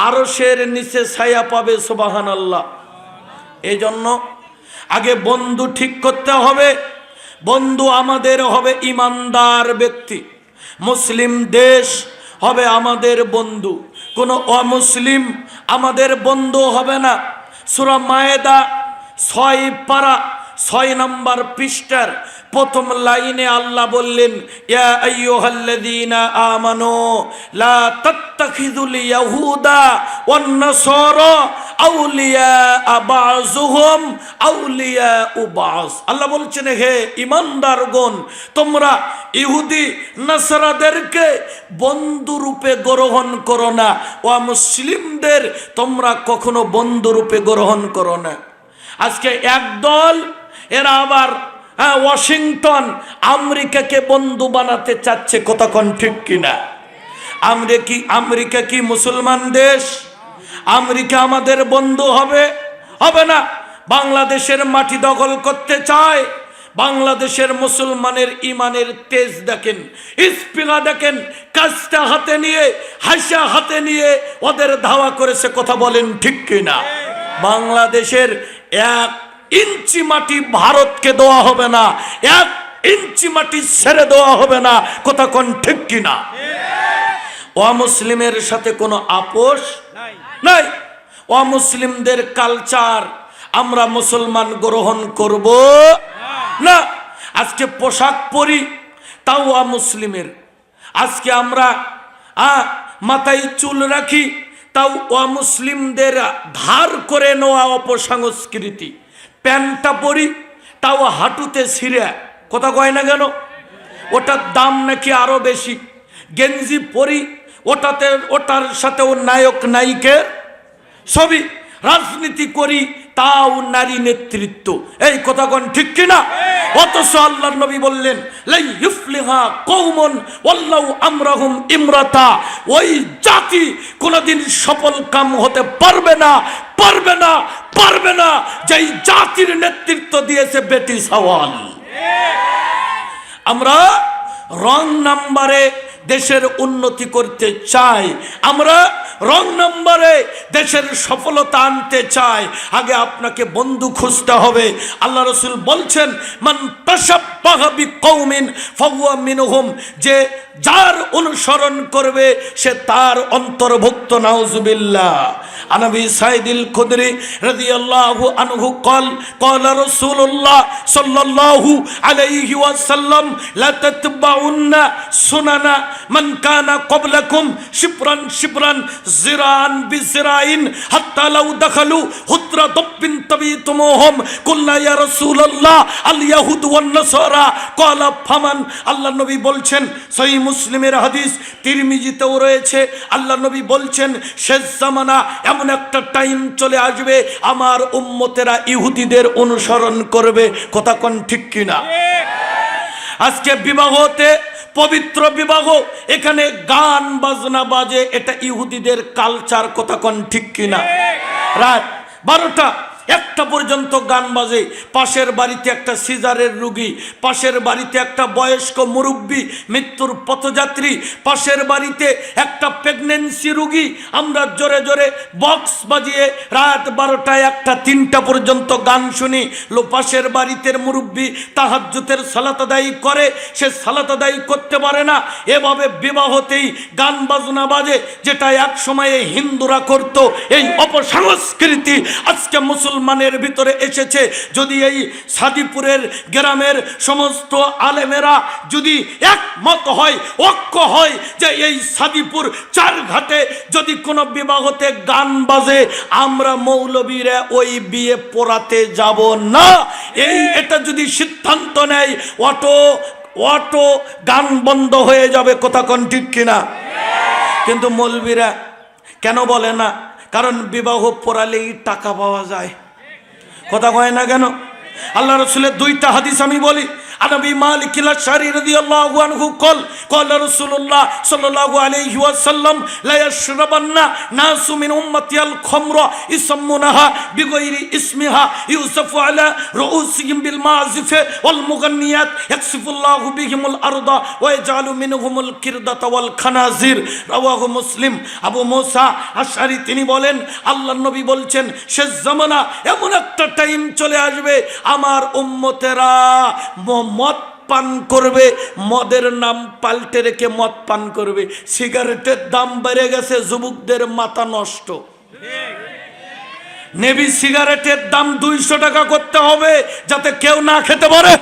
আরশের নিচে ছায়া পাবে। সুবহানাল্লাহ। এই জন্য আগে বন্ধু ঠিক করতে হবে। বন্ধু আমাদের হবে ইমানদার ব্যক্তি। মুসলিম দেশ হবে আমাদের বন্ধু, কোনো অমুসলিম আমাদের বন্ধু হবে না। সূরা মায়েদা 6 পারা 6 নম্বর পৃষ্ঠার প্রথম লাইনে আল্লাহ বললেন, ইয়া আইয়ুহাল্লাযীনা আমানু লা তাত্তাখিযুল ইয়াহুদা ওয়ান নাসারা আউলিয়া বাযুহুম আউলিয়া বায। আল্লাহ বলছেন, হে ঈমানদারগণ, তোমরা ইহুদি নাসারাদেরকে বন্ধু রূপে গ্রহণ করো না, ও মুসলিমদের তোমরা কখনো বন্ধু রূপে গ্রহণ করো না। আজকে একদল এরা আবার ওয়াশিংটন আমেরিকাকে বন্ধু বানাতে চাচ্ছে। কথা কোন ঠিক কিনা? আমেরিকা কি মুসলমান দেশ? আমেরিকা আমাদের বন্ধু হবে? হবে না। বাংলাদেশের মাটি দখল করতে চায়। বাংলাদেশের মুসলমানের ইমানের তেজ দেখেন, স্পিকা দেখেন, কাজটা হাতে নিয়ে, হাসা হাতে নিয়ে ওদের ধাওয়া করেছে। কথা বলেন ঠিক কিনা? বাংলাদেশের 1 ইঞ্চি মাটি ভারতকে দেওয়া হবে না, 1 ইঞ্চি মাটি ছেড়ে দেওয়া হবে না। কথা কোন ঠিক কিনা? অমুসলিমের সাথে কোনো আপোষ নাই। অমুসলিমদের কালচার আমরা মুসলমান গ্রহণ করব না। আজকে পোশাক পরি তাও অমুসলিমের। আজকে আমরা মাথায় চুল রাখি তাও অমুসলিমদের ধার করে নেওয়া অপসংস্কৃতি। প্যান্টটা পরি তাও হাঁটুতে ছিঁড়ে। কথা কয় না কেন? ওটার দাম নাকি আরো বেশি। গেঞ্জি পরি ওটার সাথেও নায়ক নায়িকের ছবি। রাজনীতি করি তাও নারী নেতৃত্ব। এই কথা কোন ঠিক কিনা? অথচ আল্লাহর নবী বললেন, লাই ইফলিহা কওমুন ওয়াল্লাহু আমরাহুম ইমরাতা। ওই জাতি কোনোদিন সফল কাম হতে পারবে না, পারবে না, পারবে না, যেই জাতির নেতৃত্ব দিয়েছে বেটি সওয়াল। আমরা রং নাম্বারে দেশের উন্নতি করতে চাই, আমরা রং নাম্বারে দেশের সফলতা আনতে চাই। আগে আপনাকে বন্ধু খুঁজতে হবে। আল্লাহ রাসূল বলছেন, মান তাশাব্বাহা বিকওমিন ফাহুয়া মিনহুম। যে যার অনুসরণ করবে সে তার অন্তর্ভুক্ত। নাউজুবিল্লাহ। আনবী সাইদুল খুদরি রাদিয়াল্লাহু আনহু قال رسول الله صلى الله عليه وسلم لا تتبعن سنن من كان قبلكم شبرا شبرا زراعا بزراع حتى لو دخلوا حضر ضب تبيتموهم قلنا يا رسول الله اليهود والنصارى قال فمن। আল্লাহ নবী বলছেন, সহিহ মুসলিমের হাদিস, তিরমিজিতেও রয়েছে, আল্লাহ নবী বলছেন, শেষ জামানা এমন একটা টাইম চলে আসবে আমার উম্মতেরা ইহুদিদের অনুসরণ করবে। কথা কোন ঠিক কিনা? আজকে বিবাহতে, পবিত্র বিবাহ, এখানে গান বাজনা বাজে, এটা ইহুদিদের কালচার। কথা কোন ঠিক কিনা? রাত 12টা একটা পর্যন্ত গান বাজে, পাশের বাড়িতে একটা সিজারের রুগী, পাশের বাড়িতে একটা বয়স্ক মুরব্বী মৃত্যুর পথযাত্রী, পাশের বাড়িতে একটা প্রেগনেন্সি রুগী, আমরা জোরে জোরে বক্স বাজিয়ে রাত 12টা 1টা 3টা পর্যন্ত গান শুনি। পাশের বাড়িতে মুরব্বী তাহাজ্জুদের সালাত আদায় করে, সে সালাত আদায় করতে পারে না। এভাবে বিবাহতেই গান বাজনা বাজে, যেটা এক সময়ে হিন্দুরা করত। এই অপসংস্কৃতি আজকে মুসলমানের ভিতরে এসেছে। যদি এই সাদিপুরের গ্রামের সমস্ত আলেমেরা যদি একমত হয়, ঐক্য হয় যে এই সাদিপুর চারঘাটে যদি কোনো বিবাহতে গান বাজে, আমরা মৌলবীরা ওই বিয়ে পড়াতে যাব না, এটা যদি সিদ্ধান্ত নেয়, অটো গান বন্ধ হয়ে যাবে। কথা কোন ঠিক কিনা? কিন্তু মৌলবীরা কেন বলে না? কারণ বিবাহ পড়ালেই টাকা পাওয়া যায়। কথা কয় না কেন? আল্লাহ রাসূলের 2টা হাদিস আমি বলি। আনবি মালিক আল-আশআরী রাদিয়াল্লাহু আনহু قال رسول الله صلى الله عليه وسلم لا يشربن ناس من امتي الخمر يسمونها بغير اسمها يوسف على رؤوسهم بالمعازف والمغنيات يكسف الله بهم الارض ويجعل منهم القردة والخنازير رواه مسلم। আবু মুসা আশআরী তিনি বলেন, আল্লাহর নবী বলছেন, শেষ জামানা এমন একটা টাইম চলে আসবে, আমার উম্মতেরা মদ পান করবে, মদের নাম পাল্টে রেখে মদ পান করবে। সিগারেটের দাম বেড়ে গেছে, যুবকদের মাথা নষ্ট। নেভি সিগারেটের দাম 200 টাকা করতে হবে যাতে কেউ না খেতে পারে।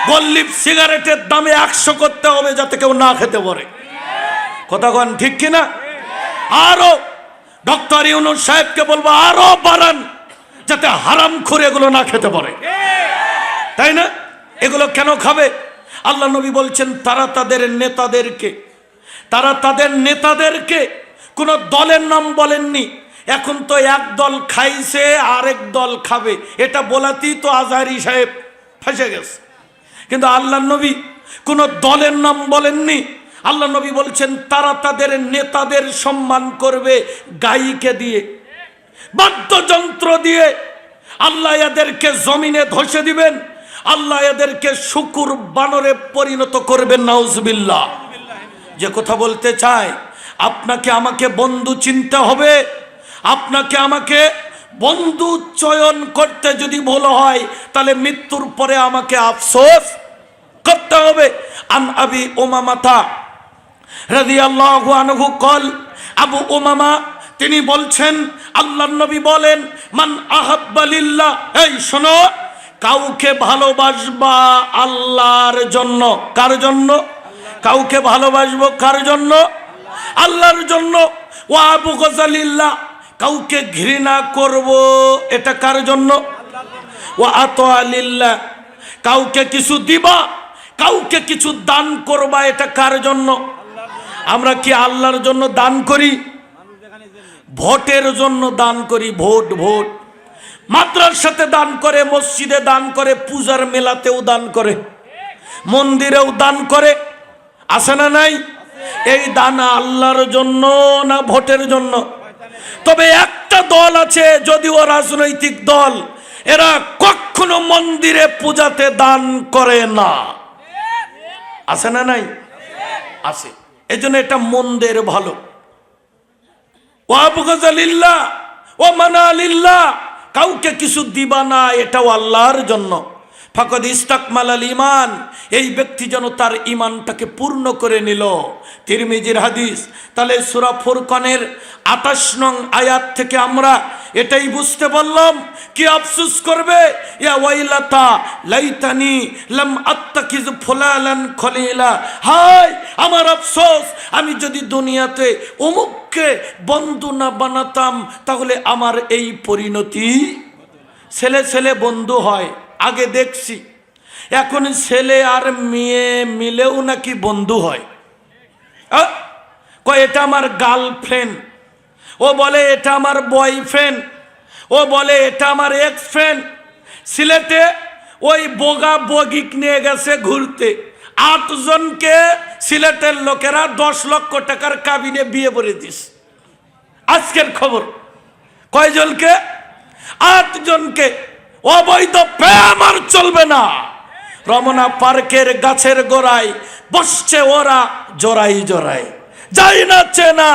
গোল্লিপ সিগারেটের দামে 100 করতে হবে যাতে কেউ না খেতে পারে। কথা কোন ঠিক কিনা? আরো ডক্টর ইউনূস সাহেবকে বলবো আরো বাড়ান যাতে হারামখোর এগুলো না খেতে পারে, তাই না? এগুলো কেন খাবে? আল্লাহ নবী বলছেন, তারা তাদের নেতাদেরকে কোন দলের নাম বলেননি। এখন তো এক দল খাইছে, আরেক দল খাবে, এটা বলাতেই তো আজহারী সাহেব ফেসে গেছে। কিন্তু আল্লাহ নবী কোন দলের নাম বলেননি। আল্লাহ নবী বলছেন, তারা তাদের নেতাদের সম্মান করবে গায়িকে দিয়ে, বাদ্যযন্ত্র দিয়ে। আল্লাহ এদেরকে জমিনে ধসে দিবেন, আল্লাহ এদেরকে শুকুর বানরে পরিণত করবেন। নাউজুবিল্লাহ। যে কথা বলতে চাই, আপনাকে আমাকে বন্ধু চিনতে হবে। আপনাকে আমাকে বন্ধু চয়ন করতে যদি ভুল হয়, তাহলে মৃত্যুর পরে আমাকে আফসোস করতে হবে। আন আবি উমামাতা রাদিয়াল্লাহু আনহু কল, আবু উমামা তিনি বলছেন, আল্লাহর নবী বলেন, মান আহাব্বা লিল্লাহ, এই শোনো, কাউকে ভালোবাসবা আল্লাহর জন্য। কার জন্য? কাউকে ভালোবাসবো কার জন্য? আল্লাহর জন্য। ওয়া আবগযা লিল্লাহ, কাউকে ঘৃণা করব এটা কার জন্য? ওয়া আতা লিল্লাহ, কাউকে কিছু দিবা, কাউকে কিছু দান করবা, এটা কার জন্য? আমরা কি আল্লাহর জন্য দান করি? ভোটের জন্য দান করি। ভোট মাদ্রাসাতে দান করে, মসজিদে দান করে, পূজার মেলাতেও দান করে, মন্দিরেও দান করে, আছে না নাই? এই দান আল্লাহর জন্য না ভোটের জন্য? তবে একটা দল আছে, যদিও রাজনৈতিক দল, এরা কখনো মন্দিরে পূজাতে দান করে না, আছে না নাই? আছে। এজন্য এটা মন্দের ভালো। ওয়া আবগযা লিল্লাহ ওয়া মানা লিল্লাহ, কাউকে কিছু দিবা না, এটাও আল্লাহর জন্য। ফাকাদ ইস্তাকমালাল ঈমান, এই ব্যক্তি যেন তার ঈমানটাকে পূর্ণ করে নিল। তিরমিজির হাদিস। তাহলে সূরা ফুরকানের 28 নং আয়াত থেকে আমরা এটাই বুঝতে পারলাম, কি আফসোস করবে, ইয়া ওয়াইলাতা লাইতানি লাম আত্তাকিজ ফুলালান খলিলা, হায় আমার আফসোস, আমি যদি দুনিয়াতে অমুককে বন্ধু না বানাতাম, তাহলে আমার এই পরিণতি। ছেলে ছেলে বন্ধু হয়, আগে দেখছি, এখন ছেলে আর মেয়ে মিলেও নাকি বন্ধু হয়। কয় এটা আমার গার্লফ্রেন্ড, ও বলে এটা আমার বয়ফ্রেন্ড, ও বলে এটা আমার এক্স ফ্রেন্ড। সিলেটে ওই বোগা বগিক নিয়ে গেছে ঘুরতে, 8 জনকে সিলেটের লোকেরা 10 লক্ষ টাকার কাবিনে বিয়ে করে দিস। আজকের খবর। কয়জনকে? 8 জনকে অবৈধ প্রেম আর চলবে না। রমনা পার্কের গাছের গোড়ায় বসছে ওরা জোড়াই জোড়াই, যাই না চেনা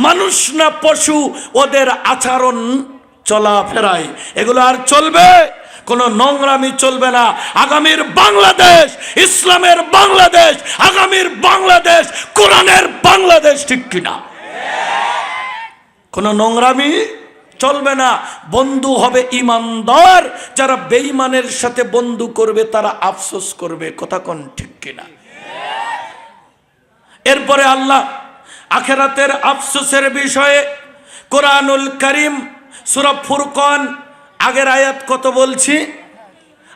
মানুষ না পশু, ওদের আচরণ চলাফেরায় এগুলো আর চলবে? কোনো নোংরামি চলবে না। আগামীর বাংলাদেশ ইসলামের বাংলাদেশ, আগামীর বাংলাদেশ কোরআনের বাংলাদেশ, ঠিক কিনা? কোনো নোংরামি চলবে না। বন্ধু হবে ইমানদার, যারা বেঈমানের সাথে বন্ধু করবে তারা আফসোস করবে। কথা কোন ঠিক কিনা? এরপরে আল্লাহ আখিরাতের আফসোসের বিষয়ে কোরআনুল কারীম সূরা ফুরকান, আগের আয়াত কত বলছি?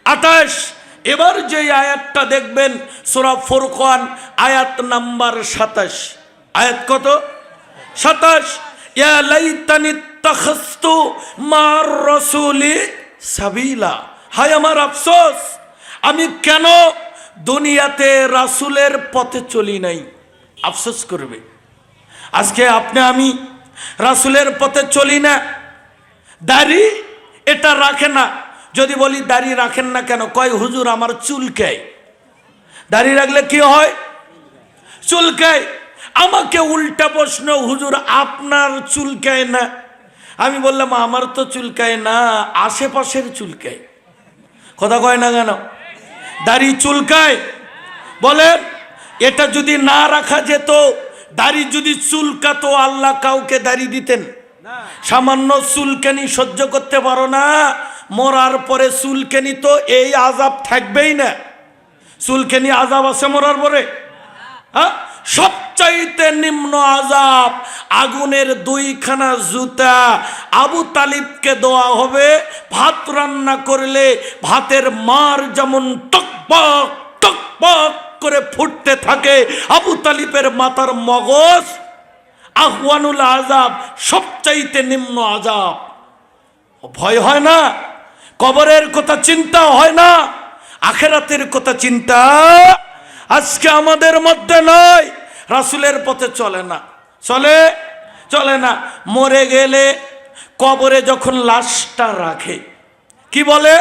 28। এবার যে আয়াতটা দেখবেন সূরা ফুরকান আয়াত নাম্বার 27। আয়াত কত? 27। ইয়া লাইতানি তাখাস্তু মার রাসূলি সাবিলা। হায় আমার আফসোস, আমি কেন দুনিয়াতে রাসূলের পথে চলি নাই। আফসোস করবে। আজকে আপনি আমি রাসূলের পথে চলি না, দাড়ি এটা রাখে না। যদি বলি দাড়ি রাখেন না কেন, কয় হুজুর আমার চুলকায়। দাড়ি রাখলে কি হয়? চুলকায়। আমাকে উল্টা প্রশ্ন, হুজুর আপনার চুলকায় না? আমি বললাম আমার তো চুলকায় না, আশেপাশের চুলকায়। কথা কয় না কেন? দাড়ি চুলকায়। বলেন এটা যদি না রাখা যেত, দাড়ি যদি চুলকাতো, আল্লাহ কাউকে দাড়ি দিতেন? সামান্য চুলকানি সহ্য করতে পারো না, মরার পরে চুলকানি তো এই আযাব থাকবেই না। চুলকানি আযাব আছে মরার পরে? হ্যাঁ, সবচাইতে নিম্ন আযাব আগুনের 2খানা জুতা আবু তালিবকে দেওয়া হবে। ভাত রান্না করলে ভাতের মার যেমন টকবক টকবক করে ফুটতে থাকে, আবু তালিবের মাথার মগজ আহওয়ানুল আযাব, সবচাইতে নিম্ন আযাব। ভয় হয় না? কবরের কথা চিন্তা হয় না? আখিরাতের কথা চিন্তা আজকে আমাদের মধ্যে নয়। রাসূলের পথে চলে না। চলে না। মরে গেলে কবরে যখন লাশটা রাখে কি বলে?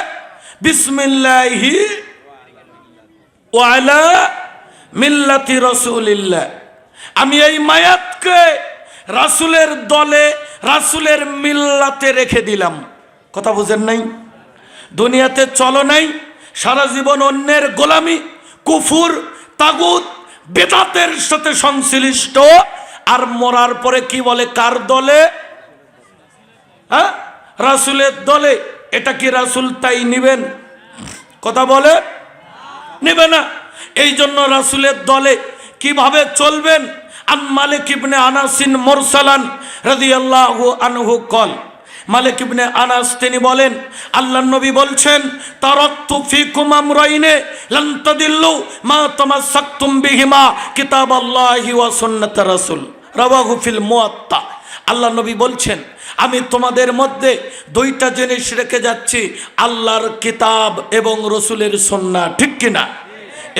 বিসমিল্লাহি ওয়া আলা মিল্লাতি রাসূলিল্লাহ। আমি এই মায়াতকে রাসূলের দলে, রাসূলের মিল্লাতে রেখে দিলাম। কথা বুঝেন নাই? দুনিয়াতে চলো নাই, সারা জীবন অন্যের গোলামি, কুফর, তাগুত, বেদাতের সাথে সংশ্লিষ্ট, আর মরার পরে কি বলে? কার দলে? হ্যাঁ, রাসূলের দলে। এটা কি রাসূল তাই নিবেন? কথা বলে নেবে না। এই জন্য রাসূলের দলে কিভাবে চলবেন? আন মালিক ইবনে আনাসিন মুরসালান রাদিয়াল্লাহু আনহু কল, মালিক ইবনে আনাস তিনি বলেন আল্লাহর নবী বলছেন, তারাকতু ফিকুম আমরাইনে লান তাদিল্লু মা তামাসসাকতুম বিহিমা কিতাবাল্লাহি ওয়া সুন্নাত রাসূল, রাওয়াহু ফিল মুয়াত্তা। আল্লাহর নবী বলছেন আমি তোমাদের মধ্যে 2টা জিনিস রেখে যাচ্ছি, আল্লাহর কিতাব এবং রাসূলের সুন্নাহ। ঠিক কিনা?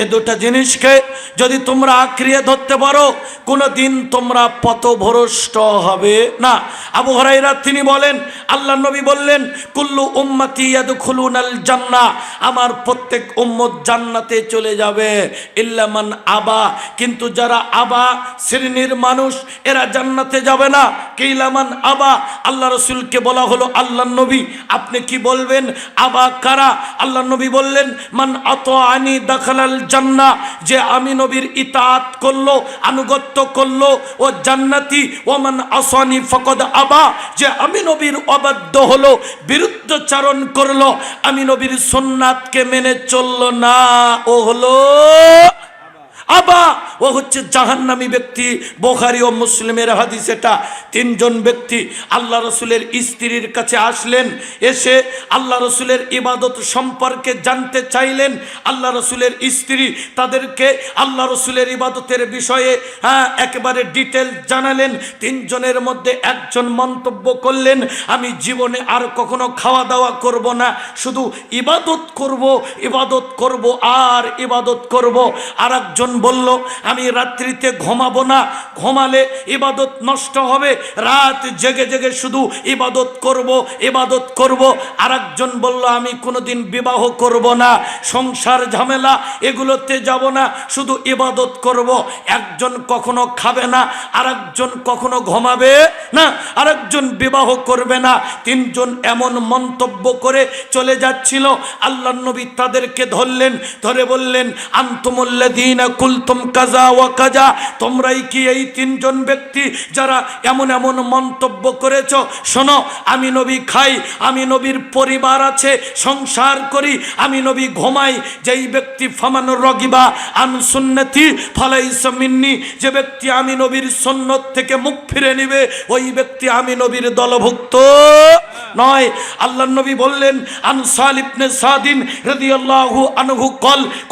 এই 2টা জিনিসকে যদি তোমরা আঁকড়িয়ে ধরতে পারো, কোনোদিন তোমরা পথভ্রষ্ট হবে না। আবু হুরায়রা তিনি বলেন আল্লাহর নবী বললেন, কুল্লু উম্মতি ইয়াদখুলুনাল জান্নাহ, আমার প্রত্যেক উম্মত জান্নাতে চলে যাবে, ইল্লা মান আবা, কিন্তু যারা আবা শ্রেণীর মানুষ এরা জান্নাতে যাবে না। কিলা মান আবা, আল্লাহ রাসূলকে বলা হলো আল্লাহর নবী আপনি কি বলবেন আবা কারা? আল্লাহর নবী বললেন, মান আতাআনি দাখালাল জান্নাহ, যে আমি নবীর ইতাআত করলো, আনুগত্য করলো ও জান্নাতি, ওমান আসানি ফাকাদ আবা, যে আমি নবীর অবাধ্য হলো, বিরুদ্ধচারণ করলো, আমি নবীর সুন্নাতকে মেনে চললো না, ও হলো আবা, ও হচ্ছে জাহান্নামী ব্যক্তি। বুখারী ও মুসলিমের হাদিস এটা। 3 জন ব্যক্তি আল্লাহ রাসূলের স্ত্রীর কাছে আসলেন, এসে আল্লাহ রাসূলের ইবাদত সম্পর্কে জানতে চাইলেন। আল্লাহ রাসূলের স্ত্রী তাদেরকে আল্লাহ রাসূলের ইবাদতের বিষয়ে একেবারে ডিটেল জানালেন। 3 জনের মধ্যে একজন মন্তব্য করলেন, আমি জীবনে আর কখনো খাওয়া দাওয়া করব না, শুধু ইবাদত করব, ইবাদত করব আর ইবাদত করব। আর একজন বলল আমি রাত্রিতে ঘুমাবো না, ঘুমালে ইবাদত নষ্ট হবে, রাত জেগে জেগে শুধু ইবাদত করব ইবাদত করব। আরেকজন বলল আমি কোনোদিন বিবাহ করব না, সংসার ঝামেলা এগুলোতে যাব না, শুধু ইবাদত করব। একজন কখনো খাবে না, আরেকজন কখনো ঘুমাবে না, আরেকজন বিবাহ করবে না। তিনজন এমন মন্তব্য করে চলে যাচ্ছিল। আল্লাহ নবী তাদেরকে ধরলেন, ধরে বললেন আনতুমুল্লাযীনা কুলতুম কাজা ওয়া কাজা, তোমরাই কি এই তিনজন ব্যক্তি যারা এমন এমন মন্তব্য করেছ? শোনো, আমি নবী খাই, আমি নবীর পরিবার আছে, সংসার করি, আমি নবী ঘুমাই। যেই ব্যক্তি ফামানুর রগিবা আন সুন্নতি ফালাইসা মিন্নি, যে ব্যক্তি আমি নবীর সুন্নত থেকে মুখ ফিরে নেবে ওই ব্যক্তি আমি নবীর দলভুক্ত নয়। আল্লাহ নবী বললেন আন সাল ইবনে সাদিন রাদিয়াল্লাহু আনহু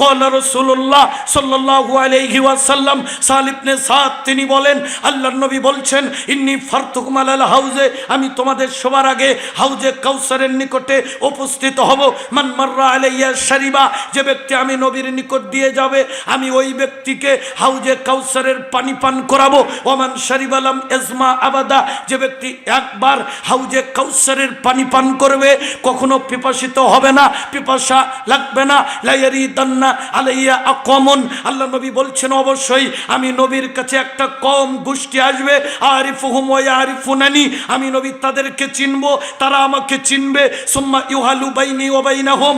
قال রাসূলুল্লাহ সাল্লাল্লাহু আলাইহি ওয়াসাল্লাম, সাল ইবনে সাদ তিনি বলেন আল্লাহর নবী বলছেন ইন্নী ফারতুকুম আলাল হাউজে, আমি তোমাদের সবার আগে হাউজে কাউসারের নিকটে উপস্থিত হব। মান মাররা আলাইয়া শারিবা, যে ব্যক্তি আমি নবীর নিকট দিয়ে যাবে আমি ওই ব্যক্তিকে হাউজে কাউসারের পানি পান করাবো। ওমান শারিবা লাম ইজমা আবাদা, যে ব্যক্তি একবার হাউজে কাউসারের পানি পান করবে কখনো পিপাসিত হবে না, পিপাসা লাগবে না। লা ইয়ারিদান্না আলাইয়া আকওয়ামুন, আল্লাহ নবী বলছেন অবশ্যই আমি নবীর কাছে একটা কম গোষ্ঠী আসবে, আরিফুহুম ওয়া ইয়ারিফুনানি, আমি নবী তাদেরকে চিনব, তারা আমাকে চিনবে। সুম্মা ইউহালু বাইনি ওয়া বাইনাহুম,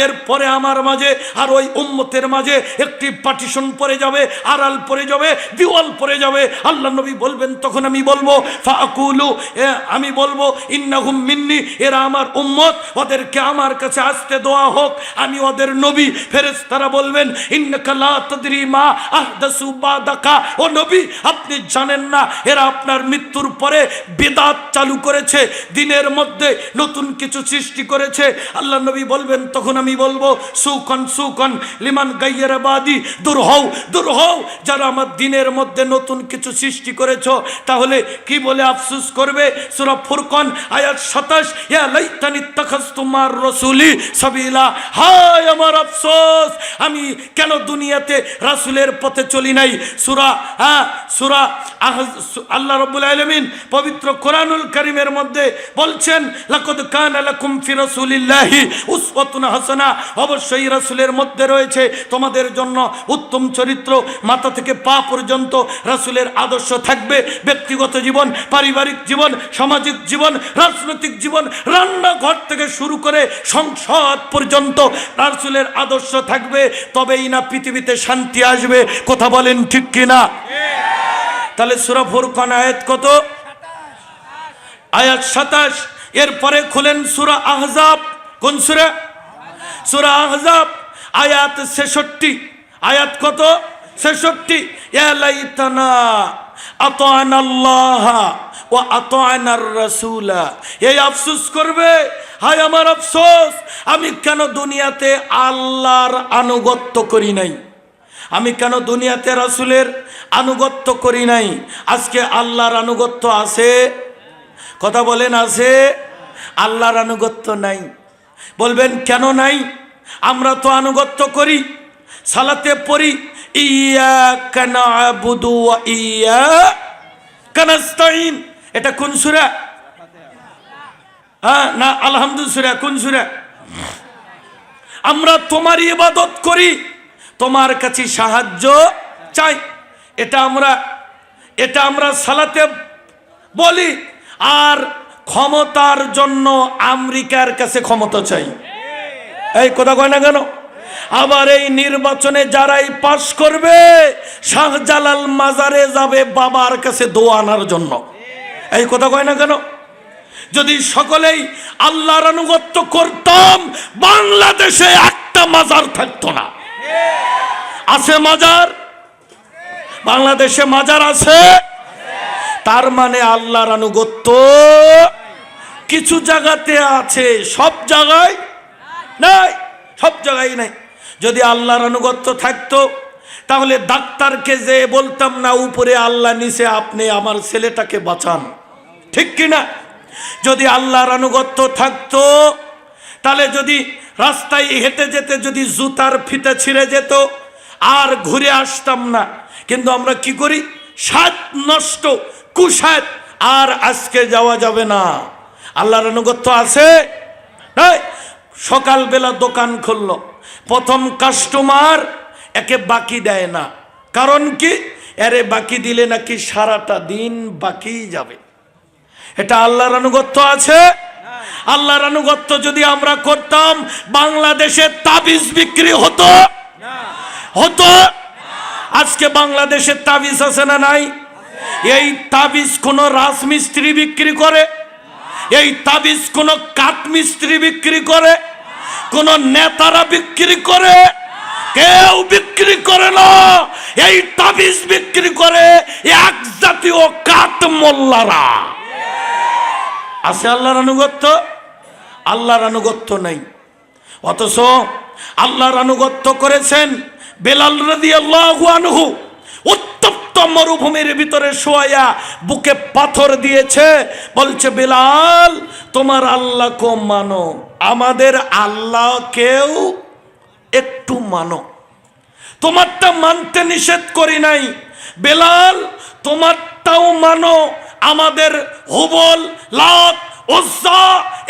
এরপরে আমার মাঝে আর ওই উম্মতের মাঝে একটি পার্টিশন পড়ে যাবে, আড়াল পড়ে যাবে, দেওয়াল পড়ে যাবে। আল্লাহ নবী বলবেন তখন আমি বলবো ফাআকুলু, আমি বলবো ইন্নাহুম মিন্নি, এরা আমার উম্মত, ওদেরকে আমার কাছে আসতে দেওয়া হোক, আমি ওদের নবী। ফেরেশতারা বলবেন ইন্নাকা লা তাদরি মা আহদাসু বাদাকা, ও নবী আপনি জানেন না এরা আপনার মৃত্যুর পরে বিদআত চালু করেছে, দিনের মধ্যে নতুন কিছু সৃষ্টি করেছে। আল্লাহ নবী বলবেন তখন আমি বলবো সুকন সুকন লিমান গায়্যারা বাদি, দূর হও দূর হও যারা আমার দিনের মধ্যে নতুন কিছু সৃষ্টি করেছো। তাহলে কি বলে আফসোস করবে? সূরা ফুরকান আয়াত 27, ইয়া লাইতানি ইত্তাখাযতু মার রাসূলি সাবিলা, হায় আমার আফসোস আমি কেন দুনিয়াতে রাসূলের পথে চলি নাই। সূরা আল্লাহ রাব্বুল আলামিন পবিত্র কোরআনুল কারীমের মধ্যে বলছেন লাকাদ কানা লাকুম ফি রাসূলিল্লাহি উসওয়াতুন হাসানা, অবশ্যই রাসূলের মধ্যে রয়েছে তোমাদের জন্য উত্তম চরিত্র। মাথা থেকে পা পর্যন্ত রাসূলের আদর্শ থাকবে, ব্যক্তিগত জীবন, পারিবারিক জীবন, সামাজিক জীবন, রাজনৈতিক জীবন, রান্নাঘর থেকে শুরু করে সংসদ পর্যন্ত রাসূলের আদর্শ থাকবে, তবেই না পৃথিবীতে শান্তি আসবে। কথা বলেন ঠিক কিনা? তাহলে সূরা ফুরকান আয়াত কত? আয়াত 27। এরপরে খুলেন সূরা আহজাব। কোন সূরা? সূরা আহজাব আয়াত 66। আয়াত কত? 66। ইয়া লাইতানা আতা'নাল্লাহ ওয়া আতা'নার রাসূলা, এই আফসোস করবে হায় আমার আফসোস আমি কেন দুনিয়াতে আল্লাহর আনুগত্য করি নাই, আমি কেন দুনিয়াতে রাসূলের আনুগত্য করি নাই। আজকে আল্লাহর আনুগত্য আছে? কথা বলেন আছে? আল্লাহর আনুগত্য নাই। বলবেন কেন নাই? আমরা তো আনুগত্য করি, সালাতে পড়ি ইয়াকা না'বুদু ওয়া ইয়াকা নাস্তাইন। এটা কোন সূরা? না আলহামদুলিল্লাহ সূরা। কোন সূরা? আমরা তোমার ইবাদত করি, তোমার কাছে সাহায্য চাই। এটা আমরা সালাতে বলি। আর ক্ষমতার জন্য আমেরিকার কাছে ক্ষমতা চাই। এই কথা কয় না কেন? আবার এই নির্বাচনে যারাই পাশ করবে শাহজালাল মাজারে যাবে বাবার কাছে দোয়া আনার জন্য। এই কথা কয় না কেন? যদি সকলেই আল্লাহর আনুগত্য করতাম বাংলাদেশে একটা মাজার থাকতো না। আছে মাজার? বাংলাদেশে মাজার আছে। তার মানে আল্লাহর আনুগত্য কিছু জায়গাতে আছে, সব জায়গায় নাই, সব জায়গায় নাই। যদি আল্লাহর আনুগত্য থাকতো তাহলে ডাক্তারকে যে বলতাম না উপরে আল্লাহ নিচে আপনি আমার ছেলেটাকে বাঁচান, ঠিক কিনা? যদি আল্লাহর আনুগত্য থাকতো তাহলে যদি রাস্তায় হেঁটে যেতে যদি জুতার ফিতে ছিঁড়ে যেত আর ঘুরে আসতাম না, কিন্তু আমরা কি করি? সাত নষ্ট, কুসাত, আর আজকে যাওয়া যাবে না। আল্লাহর আনুগত্য আছে। সকালবেলা দোকান খুললো, প্রথম কাস্টমার একে বাকি দেয় না। কারণ কি? এরে বাকি দিলে নাকি সারাটা দিন বাকি যাবে। এটা আল্লাহর আনুগত্য আছে? আল্লাহর আনুগত্য যদি আমরা করতাম, বাংলাদেশে তাবিজ বিক্রি হতো? হতো? আজকে বাংলাদেশে তাবিজ আছে না নাই? এই তাবিজ কোন রাজমিস্ত্রি বিক্রি করে? এই তাবিজ কোন কাঠমিস্ত্রি বিক্রি করে? কোন নেতারা বিক্রি করে? কেউ বিক্রি করে না। এই তাবিজ বিক্রি করে এক জাতীয় কাঠ মোল্লারা। আছে আল্লাহর আনুগত্য? আল্লাহর আনুগত্য নাই। অথচ আল্লাহর আনুগত্য করেছেন বেলাল রাদিয়াল্লাহু আনহু। উত্তপ্ত মরুভূমির ভিতরে শোয়া বুকে পাথর দিয়েছে, বলছে বেলাল তোমার আল্লাহকে মানো, আমাদের আল্লাহকেও একটু মানো। তোমারটা মানতে নিষেধ করি নাই, বেলাল তোমারটাও মানো, আমাদের হুবল, লাত, উজ্জা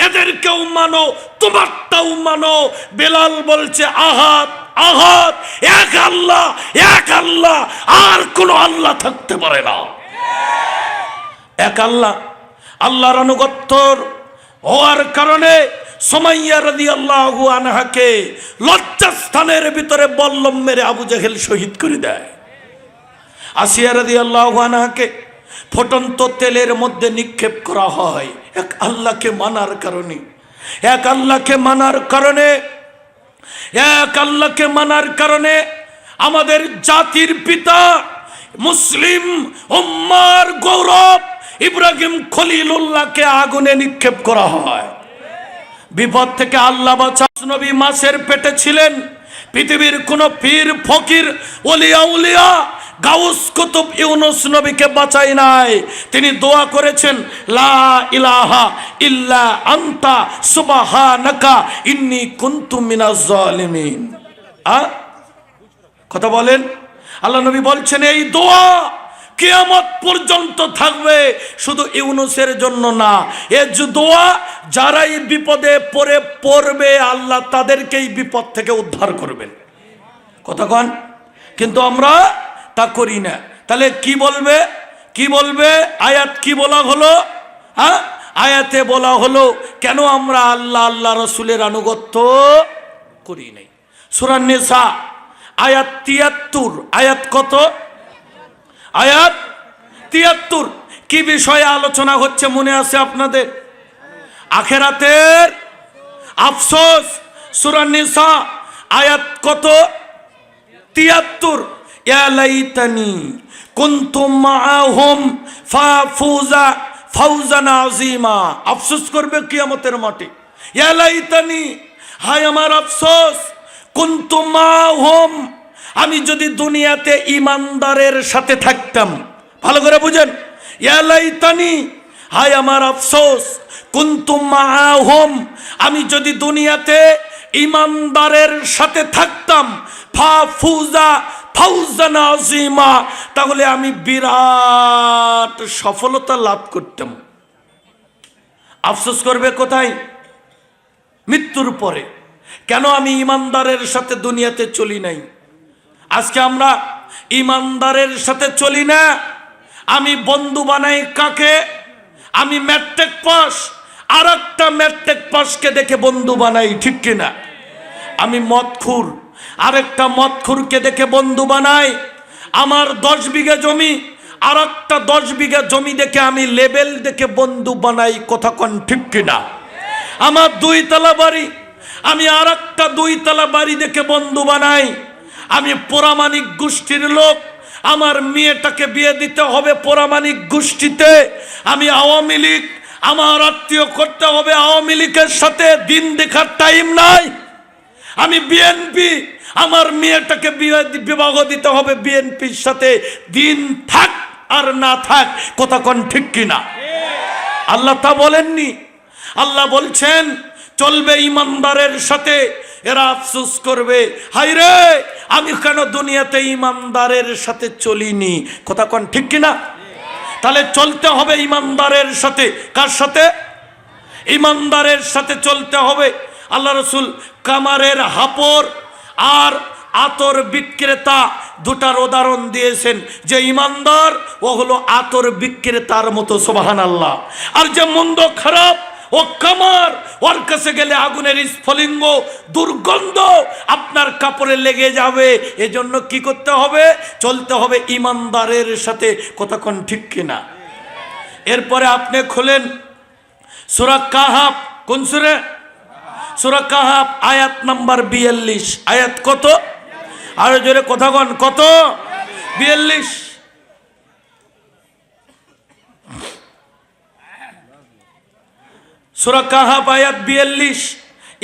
এদেরকেও মানো, তোমারটাও মানো। বেলাল বলছে আহাদ আহাদ, এক আল্লাহ, এক আল্লাহ, আর কোন আল্লাহ থাকতে পারে না। এক আল্লাহ। আল্লাহর আনুগত্যর হওয়ার কারণে সুমাইয়া রাদিয়াল্লাহু আনহাকে লজ্জাস্থানের ভিতরে বল্লম মেরে আবু জেহেল শহীদ করে দেয়। আসিয়া রাদিয়াল্লাহু আনহাকে ফুটন্ত তেলের মধ্যে নিক্ষেপ করা হয় এক আল্লাহকে মানার কারণে। এক আল্লাহকে মানার কারণে, এক আল্লাহকে মানার কারণে আমাদের জাতির পিতা, মুসলিম উম্মার গৌরব ইব্রাহিম খলিলুল্লাহকে আগুনে নিক্ষেপ করা হয়। বিপদ থেকে আল্লাহ বাঁচা। নবী মাছের পেটে ছিলেন। পৃথিবীর কোন পীর ফকির ওলিয়া উলিয়া গাউস কুতুব ইউনুস নবীকে বাঁচাই নাই। তিনি দোয়া করেছেন লা ইলাহা ইল্লা আনতা সুবহানাকা ইন্নী কুনতু মিনাজ জালিমিন। কথা বলেন। আল্লাহ নবী বলছেন এই দোয়া কিয়ামত পর্যন্ত থাকবে, শুধু ইউনুসের জন্য না। এই দোয়া যারাই বিপদে পড়বে আল্লাহ তাদেরকেই বিপদ থেকে উদ্ধার করবেন। কথা কন। কিন্তু আমরা তা করি না। তাহলে কি বলবে? কি বলবে? আয়াত কি বলা হলো? আয়াতে বলা হলো কেন আমরা আল্লাহ আল্লাহ রসুলের আনুগত্য করি নাই। সূরা নিসা আয়াত ৭৩। আয়াত কত? আয়াত ৭৩। কি বিষয়ে আলোচনা হচ্ছে মনে আছে আপনাদের? আখিরাতের আফসোস। সূরা নিসা আয়াত কত? ৭৩। ইয়া লাইতানি কুনতু মাআহুম ফাফুজা ফাউজান আযীমা। আফসোস করবে কিয়ামতের মাঠে। ইয়া লাইতানি, হায় আমার আফসোস, কুনতু মাআহুম, আমি যদি দুনিয়াতে ইমানদারের সাথে থাকতাম। ভালো করে বুঝেন। ইয়া লাইতানি, হায় আমার আফসোস, কুনতু মাআহুম, আমি যদি দুনিয়াতে ইমানদারের সাথে থাকতাম, ফাফুজা ফাউজান আযীমা, তাহলে আমি বিরাট সফলতা লাভ করতাম। আফসোস করবে কোথায়? মৃত্যুর পরে। কেন আমি ইমানদারের সাথে দুনিয়াতে চলি নাই? আজকে আমরা ইমানদারের সাথে চলি না। আমি বন্ধু বানাই কাকে? আমি ম্যাট্রিক পাস, আর একটা ম্যাট্রিক পাসকে দেখে বন্ধু বানাই, ঠিক কিনা? আমি মদখুর, আরেকটা মদখুরকে দেখে বন্ধু বানাই। আমার 10 বিঘা জমি, আর একটা 10 বিঘা জমি দেখে আমি লেবেল দেখে বন্ধু বানাই। কথা কন ঠিক কিনা? আমার 2 তলা বাড়ি, আমি আর একটা 2 তলা বাড়ি দেখে বন্ধু বানাই। আমি পোরামানিক গোষ্ঠীর লোক, আমার মেয়েটাকে বিয়ে দিতে হবে পোরামানিক গোষ্ঠীতে। আমি আওয়ামী লীগ, আমার আত্মীয় করতে হবে আওয়ামী লীগের সাথে, দিন দেখার টাইম নাই। আমি বিএনপি, আমার মেয়েটাকে বিবাহ দিতে হবে বিএনপির সাথে, দিন থাক আর না থাক। কথা কন ঠিক কিনা? আল্লাহ তা বলেননি। আল্লাহ বলছেন চলবে ইমানদারের সাথে, এরা আফসোস করবে, হায় রে আমি কেন দুনিয়াতে ইমানদারের সাথে চলিনি। কথা কোন ঠিক কিনা? তাহলে চলতে হবে ইমানদারের সাথে। কার সাথে? ইমানদারের সাথে চলতে হবে। আল্লাহ রসুল কামারের হাপড় আর আতর বিক্রেতা দুটার উদাহরণ দিয়েছেন, যে ইমানদার ও হলো আতর বিক্রেতার মতো, সুবহানাল্লাহ। আর যে মন্দ খারাপ ও কামার, ওর কাছে গেলে আগুনের স্ফুলিঙ্গ দুর্গন্ধ আপনার কাপড়ে লেগে যাবে। এজন্য কি করতে হবে? চলতে হবে ইমানদারের সাথে। কথা কোন ঠিক কিনা? এরপরে আপনি খোলেন সূরা কাহাফ। কোন সূরা? সূরা কাহাফ আয়াত নাম্বার 42। আয়াত কত? আরো জোরে কথা কোন, কত? 42। সূরা কাহাফ আয়াত 42।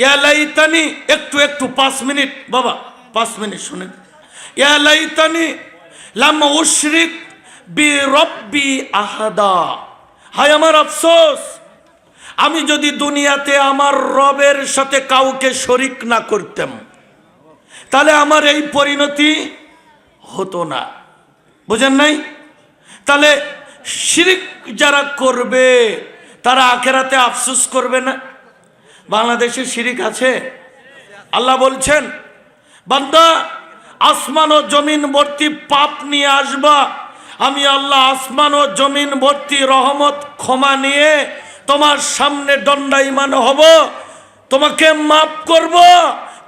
ইয়া লাইতানি, একটু 5 মিনিট বাবা, 5 মিনিট শুনেন। ইয়া লাইতানি লাম উশরিক বি রব্বি আহাদা। হায় আমার আফসোস, আমি যদি দুনিয়াতে আমার রবের সাথে কাউকে শরিক না করতাম, তাহলে আমার এই পরিণতি হতো না। বুঝেন নাই? তাহলে শিরিক যারা করবে তারা আখেরাতে আফসোস করবে না? বাংলাদেশে শিরিক আছে? আল্লাহ বলছেন, বান্দা আসমান ও জমিন ভর্তি পাপ নিয়ে আসবা, আমি আল্লাহ আসমান ও জমিন ভর্তি রহমত ক্ষমা নিয়ে তোমার সামনে দণ্ডায়মান হব, তোমাকে মাফ করব,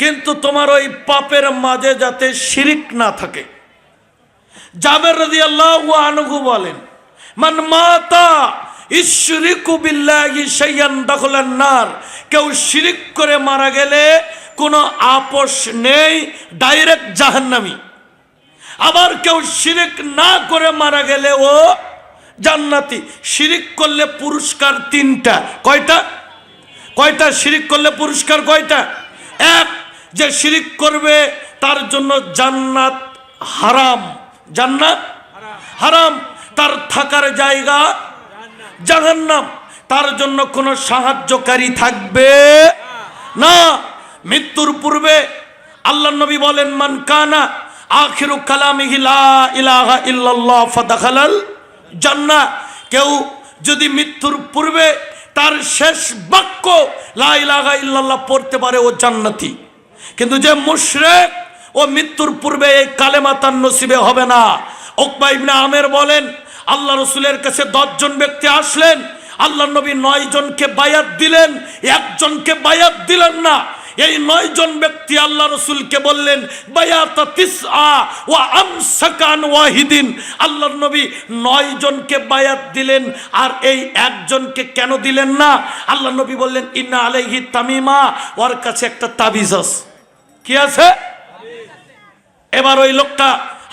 কিন্তু তোমার ওই পাপের মাঝে যাতে শিরিক না থাকে। জাবের রাদিয়াল্লাহু আনহু বলেন, মান মাতা ইশরিকু বিল্লাহি শাইয়ান দাখালান নার। কেউ শিরিক করে মারা গেলে কোনো আপোষ নেই, ডাইরেক্ট জাহান্নামী। আবার কেউ শিরিক না করে মারা গেলে ও জান্নাতি। শিরিক করলে পুরস্কার 3টা। কয়টা? কয়টা? শিরিক করলে পুরস্কার কয়টা? এক, যে শিরিক করবে তার জন্য জান্নাত হারাম। জান্নাত হারাম। তার থাকার জায়গা জাহান্নাম। তার জন্য কোনো সাহায্যকারী থাকবে না। মৃত্যুর পূর্বে আল্লাহর নবী বলেন, মান কানা আখিরু কালামিহি লা ইলাহা ইল্লাল্লাহ ফাদাখালাল জান্নাহ। কেউ যদি মৃত্যুর পূর্বে তার শেষ বাক্য লা ইলাহা ইল্লাল্লাহ পড়তে পারে, ও জান্নাতি। কিন্তু যে মুশরিক, ও মৃত্যুর পূর্বে এই কালেমা তার নসিবে হবে না। উকবা ইবনে আমের বলেন, আল্লাহ রসুলের কাছে 10 জন ব্যক্তি আসলেন, আল্লাহ নবী 9 জনকে বায়াত দিলেন, একজনকে বায়াত দিলেন না। এই 9 জন ব্যক্তি আল্লাহ রসুলকে বললেন, বায়াতা তিসআ ওয়া আমসাকান ওয়াহিদিন। আল্লাহ নবী 9 জনকে বায়াত দিলেন, আর এই একজনকে কেন দিলেন না? আল্লাহ নবী বললেন, ইন্না আলাইহি তামিমা, ওর কাছে একটা তাবিজ আছে। কি আছে? এবার ওই লোকটা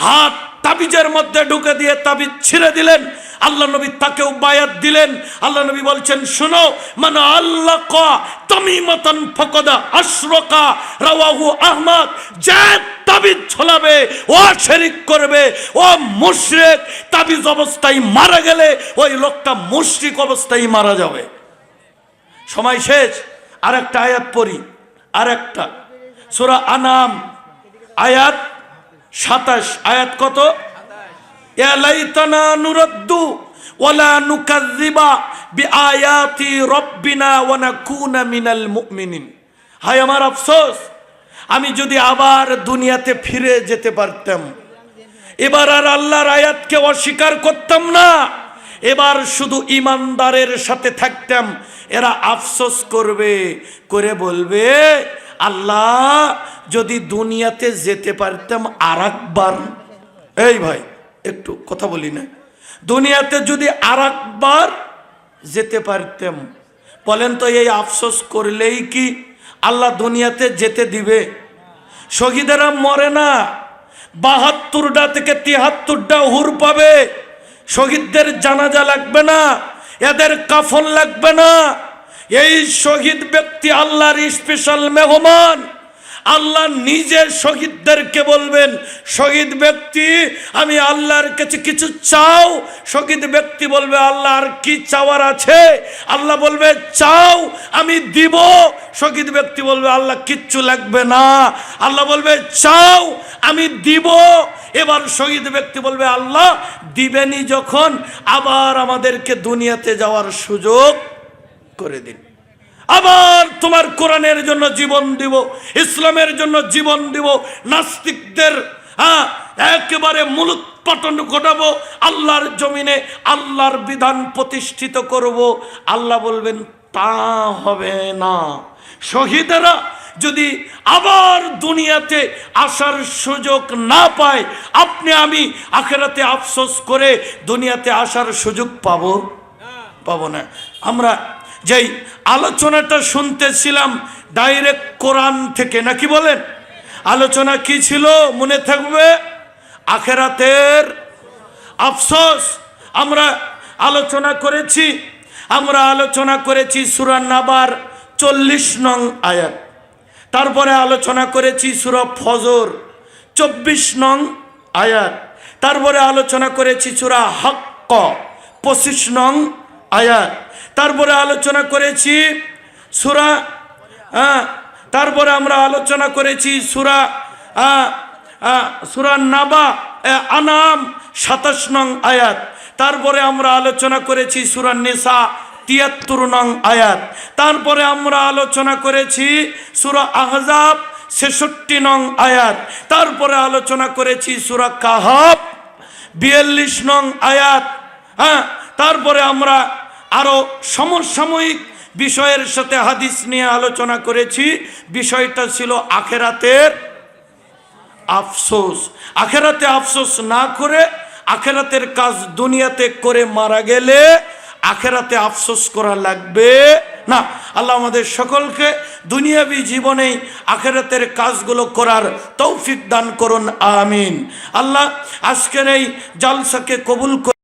হাত তাবিজের মধ্যে ঢুকে দিয়ে তাবিজ ছিঁড়ে দিলেন। আল্লাহ নবী তাকেও বায়াত দিলেন। আল্লাহ নবী বলছেন, শুনো, মান আল্লাকা তামিমাতান ফাকাদা আশরাকা, রাওয়াহু আহমদ। যে তাবিজ ঝোলাবে ও শিরক করবে, ও মুশরিক। তাবিজ অবস্থায় মারা গেলে ওই লোকটা মুশরিক অবস্থায় মারা যাবে। সময় শেষ। আরেকটা আয়াত পড়ি, আরেকটা সূরা আনাম আয়াত 27। আয়াত কত? ইয়া লাইতানা নুরাদ্দু ওয়ালা নুকাযযিবা বিআয়াতি রাব্বিনা ওয়া নাকুনা মিনাল মুমিনিন। হায় আমার আফসোস, আমি যদি আবার দুনিয়াতে ফিরে যেতে পারতাম, এবার আর আল্লাহর আয়াতকে অস্বীকার করতাম না, এবার শুধু ইমানদারের সাথে থাকতাম। এরা আফসোস করবে, করে বলবে, আল্লাহ যদি দুনিয়াতে যেতে পারতাম আরেকবার। এই ভাই একটু কথা বলি না, দুনিয়াতে যদি আরেকবার যেতে পারতাম, বলেন তো এই আফসোস করলেই কি আল্লাহ দুনিয়াতে যেতে দিবে? শহীদেরা মরে না, 72টা থেকে 73টা হুর পাবে। শহীদদের জানাজা লাগবে না, এদের কাফন লাগবে না। এই শহীদ ব্যক্তি আল্লাহর স্পেশাল মেহমান। আল্লাহ নিজে শহীদদেরকে বলবেন, শহীদ ব্যক্তি আমি আল্লাহর কাছে কিছু চাও। শহীদ ব্যক্তি বলবে আল্লাহ আর কি চাওয়ার আছে? আল্লাহ বলবে চাও আমি দিব। শহীদ ব্যক্তি বলবে আল্লাহ কিচ্ছু লাগবে না। আল্লাহ বলবে চাও আমি দিব। এবার শহীদ ব্যক্তি বলবে আল্লাহ দিবেনি যখন, আবার আমাদেরকে দুনিয়াতে যাওয়ার সুযোগ করে দিন, আবার তোমার কোরআনের জন্য জীবন দিব, ইসলামের জন্য জীবন দিব, নাস্তিকদের একেবারে মূলোৎপাটন ঘটাবো, আল্লাহর জমিনে আল্লাহর বিধান প্রতিষ্ঠিত করব। আল্লাহ বলবেন তা হবে না। শহীদেরা যদি আবার দুনিয়াতে আসার সুযোগ না পায়, আপনি আমি আখিরাতে আফসোস করে দুনিয়াতে আসার সুযোগ পাবো না। আমরা যেই আলোচনাটা শুনতেছিলাম ডাইরেক্ট কোরআন থেকে, নাকি বলেন? আলোচনা কি ছিল মনে থাকবে? আখিরাতের আফসোস। আমরা আলোচনা করেছি সূরা নাবার 40 নং আয়াত, তারপরে আলোচনা করেছি সূরা ফজর 24 নং আয়াত, তারপরে আলোচনা করেছি সূরা হাক্ক 25 নং আয়াত, তারপরে আলোচনা করেছি তারপরে আমরা আলোচনা করেছি সূরা নাবা আনাম 27 নং আয়াত, তারপরে আমরা আলোচনা করেছি সূরা নিসা 73 নং আয়াত, তারপরে আমরা আলোচনা করেছি সূরা আহজাব 66 নং আয়াত, তারপরে আলোচনা করেছি সূরা কাহাফ 42 নং আয়াত। তারপরে আমরা আরো সমসাময়িক বিষয়ের সাথে হাদিস নিয়ে আলোচনা করেছি। বিষয়টা ছিল আখিরাতের আফসোস। আখিরাতে আফসোস না করে আখিরাতের কাজ দুনিয়াতে করে মারা গেলে আখিরাতে আফসোস করা লাগবে না। আল্লাহ আমাদের সকলকে দুনিয়াবি জীবনেই আখিরাতের কাজগুলো করার তৌফিক দান করুন, আমিন। আল্লাহ আজকের এই জালসাকে কবুল